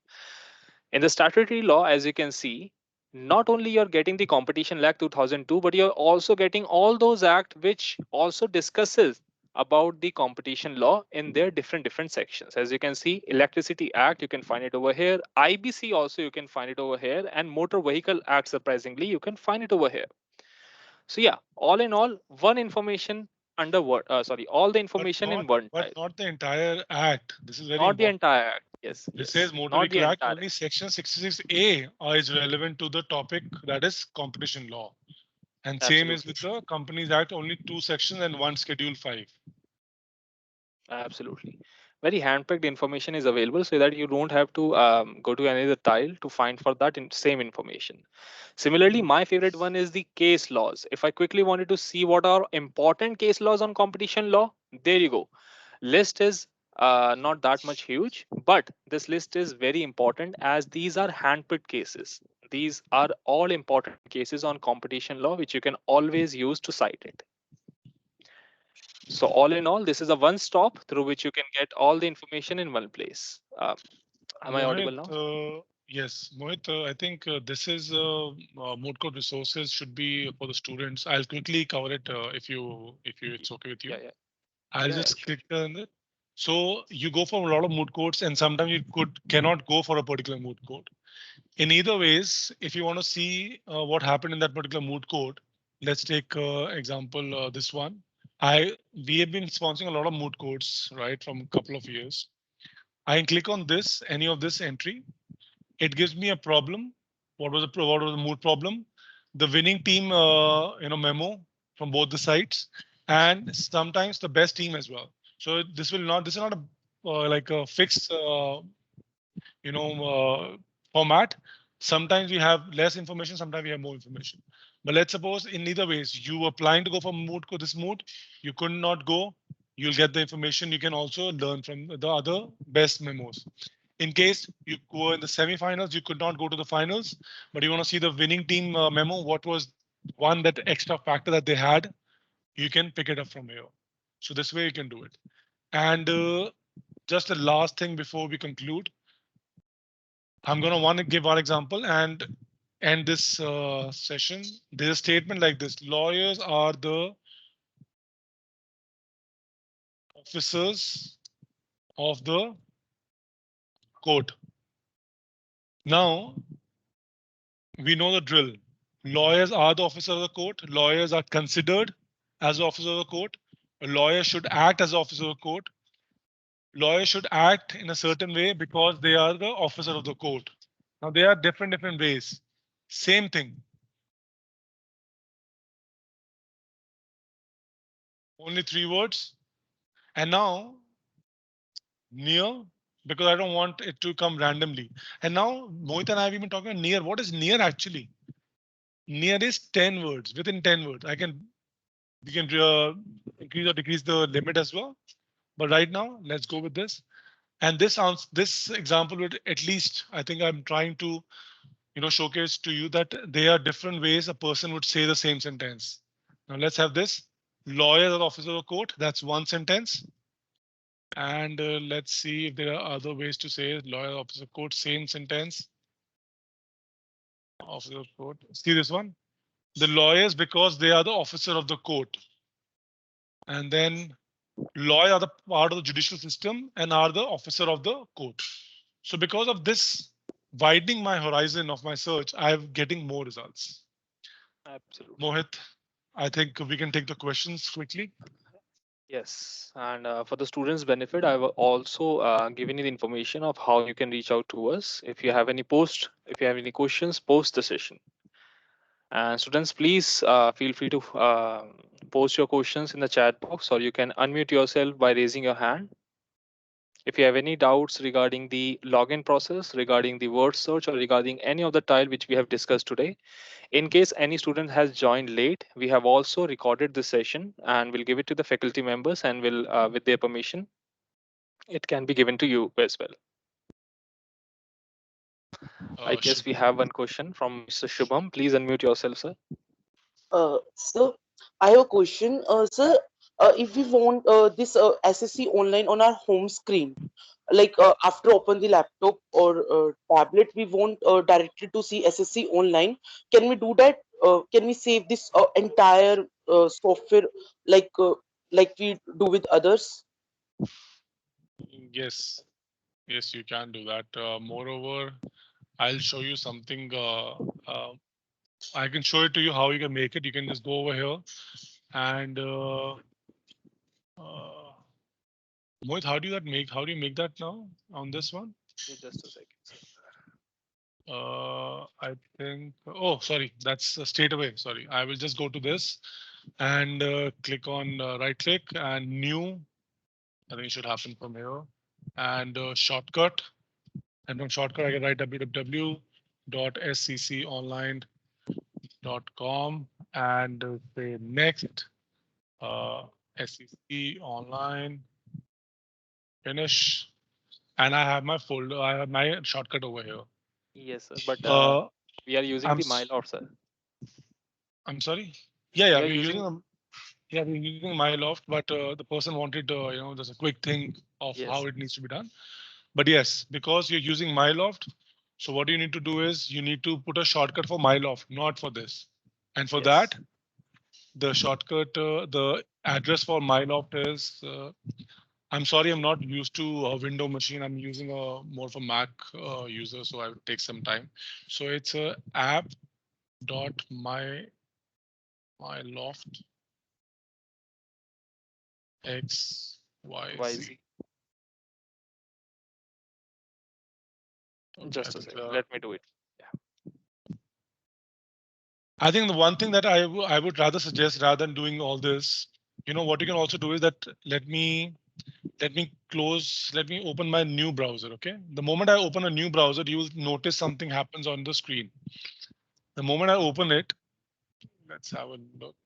In the statutory law, as you can see, not only you're getting the Competition Act 2002, but you're also getting all those act which also discusses about the competition law in their different sections. As you can see, Electricity Act, you can find it over here. IBC also you can find it over here, and Motor Vehicle Act, surprisingly, you can find it over here. So yeah, all in all, one information under word. Sorry, all the But information not in one but tile, not the entire act. This is very not the important. entire act. Yes, This yes, says Motor not the Vehicle Act, entire act. only section 66A is relevant to the topic, that is competition law. And same is Absolutely. with the Companies Act, only two sections and one schedule 5. Absolutely. Very handpicked information is available so that you don't have to go to any other tile to find for that same information. Similarly, my favorite one is the case laws. If I quickly wanted to see what are important case laws on competition law, there you go. List is not that much huge, but this list is very important as these are handpicked cases. These are all important cases on competition law, which you can always use to cite it. So all in all, this is a one stop through which you can get all the information in one place. Am I audible Mohit, now? yes, Mohit, I think this is Moot Court resources should be for the students. I'll quickly cover it if it's okay with Yeah, you. yeah, I'll yeah, yeah, just sure. click on it. So you go for a lot of moot courts, and sometimes you cannot go for a particular moot court. In either ways, if you want to see what happened in that particular moot court, let's take example this one. We have been sponsoring a lot of moot courts, right, from a couple of years. I can click on this, any of this entry. It gives me a problem. What was the moot problem? The winning team, memo from both the sides, and sometimes the best team as well. So this is not a like a fixed format. Sometimes we have less information, sometimes we have more information. But let's suppose in either ways, you were planning to go for mood, this mood, you could not go, you'll get the information. You can also learn from the other best memos. In case you go in the semifinals, you could not go to the finals, but you want to see the winning team memo, what was one that extra factor that they had, you can pick it up from here. So this way you can do it. And just the last thing before we conclude. I'm going to want to give one example and end this session. There's a statement like this: lawyers are the officers of the court. Now, we know the drill. Lawyers are the officers of the court. Lawyers are considered as the officers of the court. A lawyer should act as the officer of the court. Lawyers should act in a certain way because they are the officer of the court. Now, there are different ways. Same thing. Only 3 words. And now, near, because I don't want it to come randomly. And now, Mohit and I have been talking about near. What is near actually? Near is 10 words. Within 10 words, we can increase or decrease the limit as well. But right now, let's go with this. And this example would at least, I think I'm trying to, showcase to you that there are different ways a person would say the same sentence. Now let's have this. Lawyer or officer of the court. That's one sentence. And let's see if there are other ways to say lawyer, officer, court, same sentence. Officer of court. See this one. The lawyers because they are the officer of the court. And then lawyer are the part of the judicial system and are the officer of the court. So because of this widening my horizon of my search, I'm getting more results. Absolutely. Mohit, I think we can take the questions quickly. Yes, and for the students' benefit, I've also given you the information of how you can reach out to us. If you have any questions, post the session. And students, please feel free to post your questions in the chat box, or you can unmute yourself by raising your hand. If you have any doubts regarding the login process, regarding the word search, or regarding any of the tile which we have discussed today, in case any student has joined late, we have also recorded this session and we'll give it to the faculty members and will, with their permission, it can be given to you as well. I guess we have one question from Mr. Shubham. Please unmute yourself, sir. Sir, I have a question. Sir, if we want this SSC online on our home screen, like after open the laptop or tablet, we want directly to see SSC online. Can we do that? Can we save this entire software like like we do with others? Yes, yes, you can do that. Moreover, I'll show you something. I can show it to you how you can make it. You can just go over here and Mohit, how do you make that now on this one? Just a second, sir. I think, oh, sorry, that's straight away. Sorry, I will just go to this and click on right click and new. I think it should happen from here and shortcut. And from shortcut, I can write www.scconline.com and say next, SEC online, finish. And I have my folder, I have my shortcut over here. Yes, sir, but we are using I'm the MyLoft, sir. I'm sorry. Yeah, We are we're using- using we're using MyLoft, but the person wanted there's a quick thing of Yes. how it needs to be done. But yes, because you're using MyLoft, so what you need to do is you need to put a shortcut for MyLoft, not for this. And for Yes. that, the shortcut, the address for MyLoft is. I'm sorry, I'm not used to a window machine. I'm using a more of a Mac user, so I would take some time. So it's a app.myloft XYZ. Okay, Just a second. Let me do it. I think the one thing that I would rather suggest rather than doing all this, what you can also do is that let me open my new browser. Okay. The moment I open a new browser, you will notice something happens on the screen. The moment I open it, let's have a look.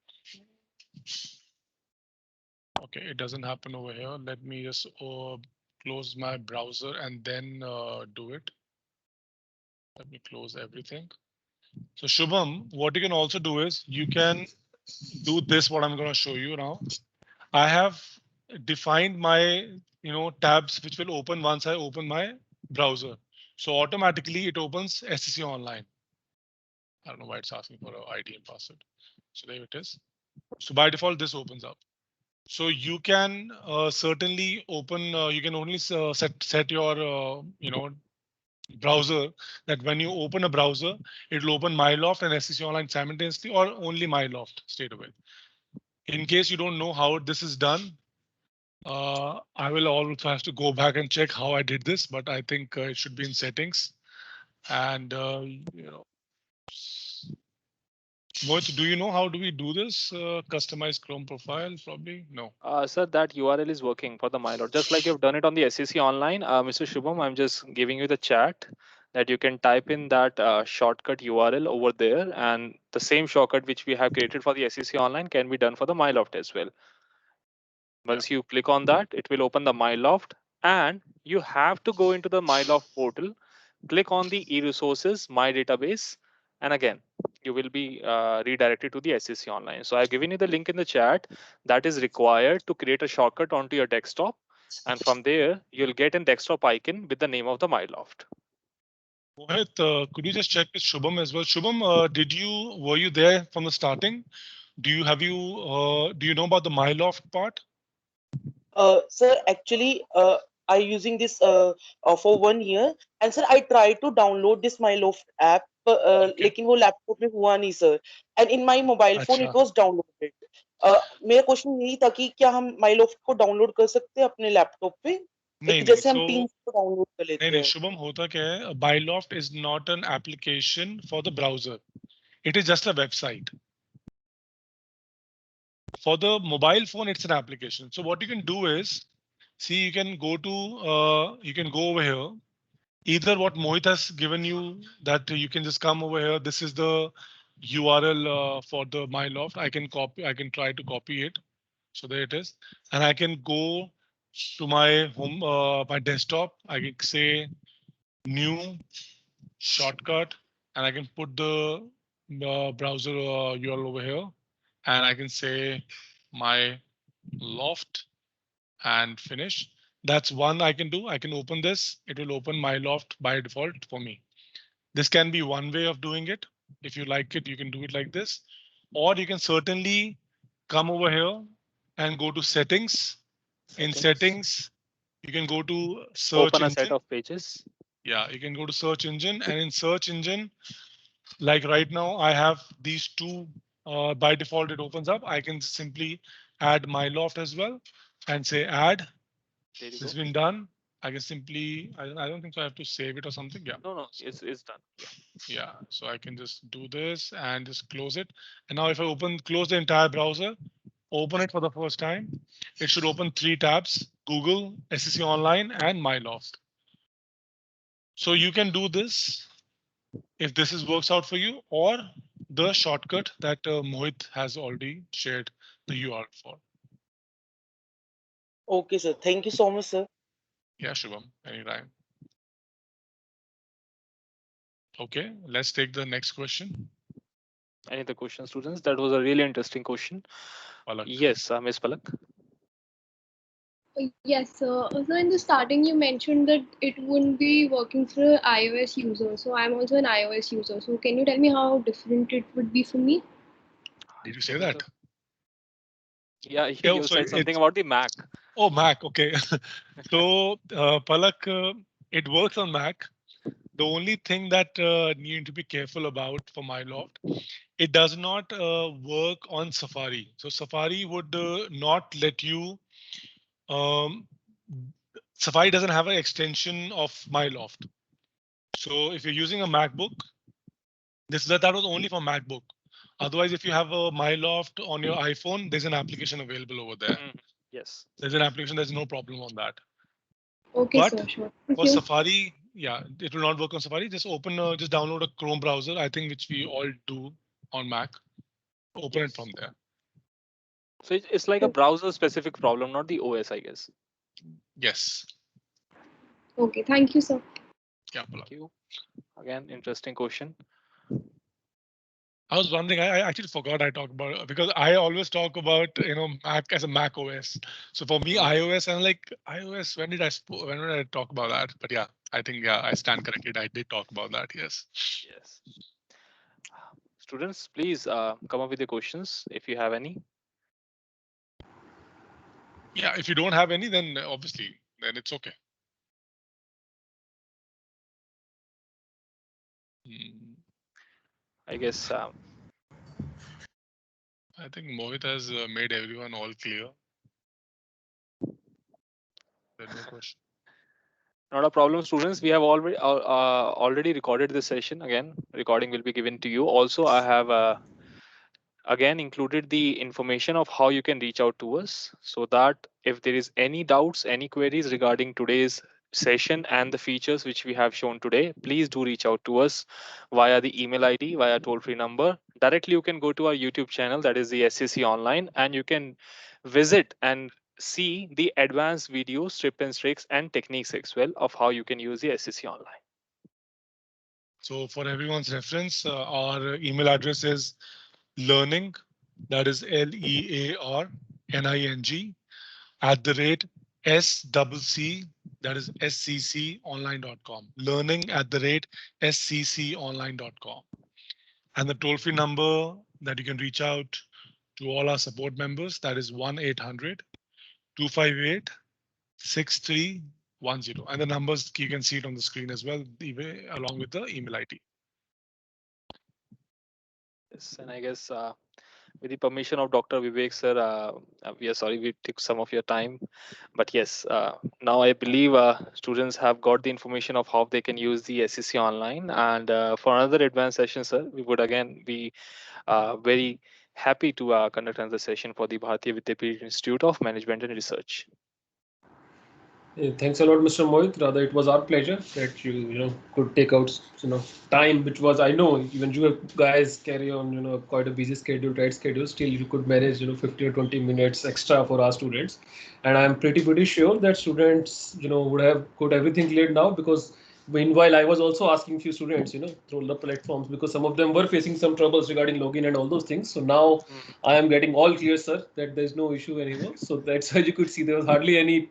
Okay, it doesn't happen over here. Let me just close my browser and then do it. Let me close everything. So Shubham, what you can also do is you can do this, what I'm going to show you now. I have defined my tabs which will open once I open my browser. So automatically it opens SCC Online. I don't know why it's asking for an ID and password. So there it is. So by default, this opens up. So you can certainly open. You can only set your browser that when you open a browser, it will open MyLoft and SCC Online simultaneously, or only MyLoft straight away. In case you don't know how this is done, I will also have to go back and check how I did this, but I think it should be in settings. And Mohit, do you know how do we do this? Customize Chrome profile? Probably no. Sir, that URL is working for the MyLoad, just like you've done it on the SEC Online. Mr. Shubham, I'm just giving you the chat that you can type in that shortcut URL over there, and the same shortcut which we have created for the SEC Online can be done for the MyLoft as well. Once you click on that, it will open the MyLoft, and you have to go into the MyLoft portal, click on the e-resources, my database, and again, you will be redirected to the SEC Online. So I've given you the link in the chat that is required to create a shortcut onto your desktop. And from there, you'll get a desktop icon with the name of the MyLoft. Mohit, could you just check with Shubham as well? Shubham, were you there from the starting? Do you know about the MyLoft part? Sir, actually, I using this for 1 year, and sir, I tried to download this MyLoft app, Okay. लेकिन वो laptop में हुआ नहीं sir. And in my mobile phone अच्छा. it was downloaded. मेरा question यही था कि क्या हम MyLoft को डाउनलोड कर सकते हैं अपने लैपटॉप पे, नहीं एक नहीं जैसे हम so Teams को डाउनलोड कर नहीं लेते नहीं हैं. शुभम होता क्या है MyLoft is not an application for the browser. It is just a website. For the mobile phone, it's an application. So what you can do is, see, you can go over here. Either what Mohit has given you, that you can just come over here. This is the URL for the MyLoft. I can try to copy it. So there it is. And I can go to my home, my desktop. I can say new shortcut, and I can put the browser URL over here, and I can say my loft and finish. That's one I can do. I can open this. It will open MyLoft by default for me. This can be one way of doing it. If you like it, you can do it like this, or you can certainly come over here and go to settings. In settings, you can go to search Open a set engine. of pages. Yeah, you can go to search engine, and in search engine, like right now, I have these two. By default, it opens up. I can simply add MyLoft as well and say add. There you This has go. been done. I can simply, I don't think so I have to save it or something. Yeah. No, So, it's done. Yeah. yeah. So I can just do this and just close it. And now if I close the entire browser, open it for the first time, it should open 3 tabs: Google, SEC Online, and MyLoft. So you can do this if this works out for you, or the shortcut that Mohit has already shared the URL for. Okay, sir. Thank you so much, sir. Yeah, Shubham, anytime. Okay, let's take the next question. Any other questions, students? That was a really interesting question. Palak. Yes, Miss Palak. Yes, so in the starting you mentioned that it wouldn't be working for iOS users. So I'm also an iOS user. So can you tell me how different it would be for me? Did you say that? Yeah, Yeah, you so said something about the Mac. Oh, Mac. Okay. So Palak, it works on Mac. The only thing that you need to be careful about for MyLoft, it does not work on Safari. So Safari would not let you. Um, Safari doesn't have an extension of MyLoft. So if you're using a MacBook, that was only for MacBook. Otherwise, if you have a MyLoft on your iPhone, there's an application available over there. Yes. There's an application. There's no problem on that. Okay, But sir, sure. for Safari, yeah, it will not work on Safari. Just just download a Chrome browser, I think, which we all do on Mac. Open it from there. So it's like a browser specific problem, not the OS, I guess. Yes. Okay, thank you, sir. Yeah, Thank you. Again, interesting question. I was wondering. I actually forgot I talked about it because I always talk about Mac as a Mac OS. So for me, iOS, I'm like iOS. When did I talk about that? But yeah, I think I stand corrected. I did talk about that. Yes. Yes. Students, please come up with your questions if you have any. Yeah. If you don't have any, then obviously, then it's okay. I guess I think Mohit has made everyone all clear. There's no question. not a problem, students. We have already recorded this session. Again, recording will be given to you. Also, I have again included the information of how you can reach out to us, so that if there is any doubts, any queries regarding today's session and the features which we have shown today, please do reach out to us via the email ID, via toll free number. Directly you can go to our YouTube channel, that is the SCC Online, and you can visit and see the advanced videos, tips and tricks and techniques as well of how you can use the SCC Online. So for everyone's reference, our email address is learning, that is LEARNING @SCC, that is SCConline.com. Learning @SCConline.com. And the toll-free number that you can reach out to all our support members, that is 1-800-258-6310. And the numbers, you can see it on the screen as well, along with the email ID. Yes, and I guess with the permission of Dr. Vivek sir, we are sorry we took some of your time, but yes, now I believe students have got the information of how they can use the SCC Online. And for another advanced session, sir, we would again be very happy to conduct another session for the Bharatiya Vidyapeeth Institute of Management and Research. Thanks a lot, Mr. Mohit. Rather, it was our pleasure that you could take out time, which was, I know even you guys carry on quite a busy schedule, tight schedule. Still, you could manage 15 or 20 minutes extra for our students, and I'm pretty sure that students would have got everything cleared now, because meanwhile I was also asking few students through the platforms, because some of them were facing some troubles regarding login and all those things. So now I am getting all clear, sir, that there's no issue anymore. So that's why you could see there was hardly any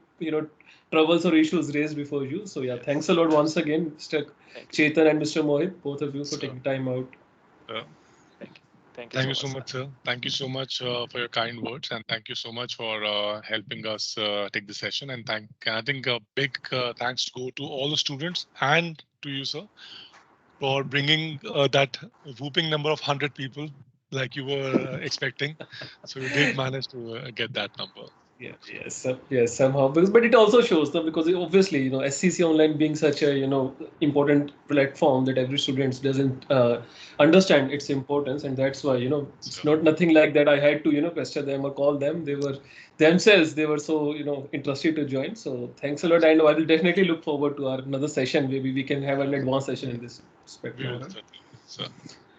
troubles or issues raised before you. So yeah, thanks a lot once again, Mr. Chetan and Mr. Mohit, both of you, for taking time out. Thank you so much, sir. Thank you so much for your kind words, and thank you so much for helping us take the session. And I think a big thanks go to all the students and to you, sir, for bringing that whooping number of 100 people like you were expecting. So we did manage to get that number. Yes, somehow, but it also shows them, because obviously SCC Online being such a important platform that every student doesn't understand its importance, and that's why it's not nothing like that I had to pester them or call them. They were themselves, they were so interested to join. So thanks a lot, and I will definitely look forward to our another session. Maybe we can have an advanced session in this spectrum.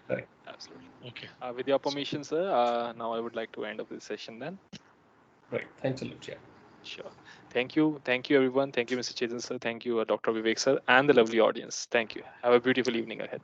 Right. Absolutely. Okay. With your permission, sir, now I would like to end up this session then. Right. Thanks a lot. Yeah. Sure. Thank you. Thank you, everyone. Thank you, Mr. Chetan, sir. Thank you, Dr. Vivek, sir, and the lovely audience. Thank you. Have a beautiful evening ahead.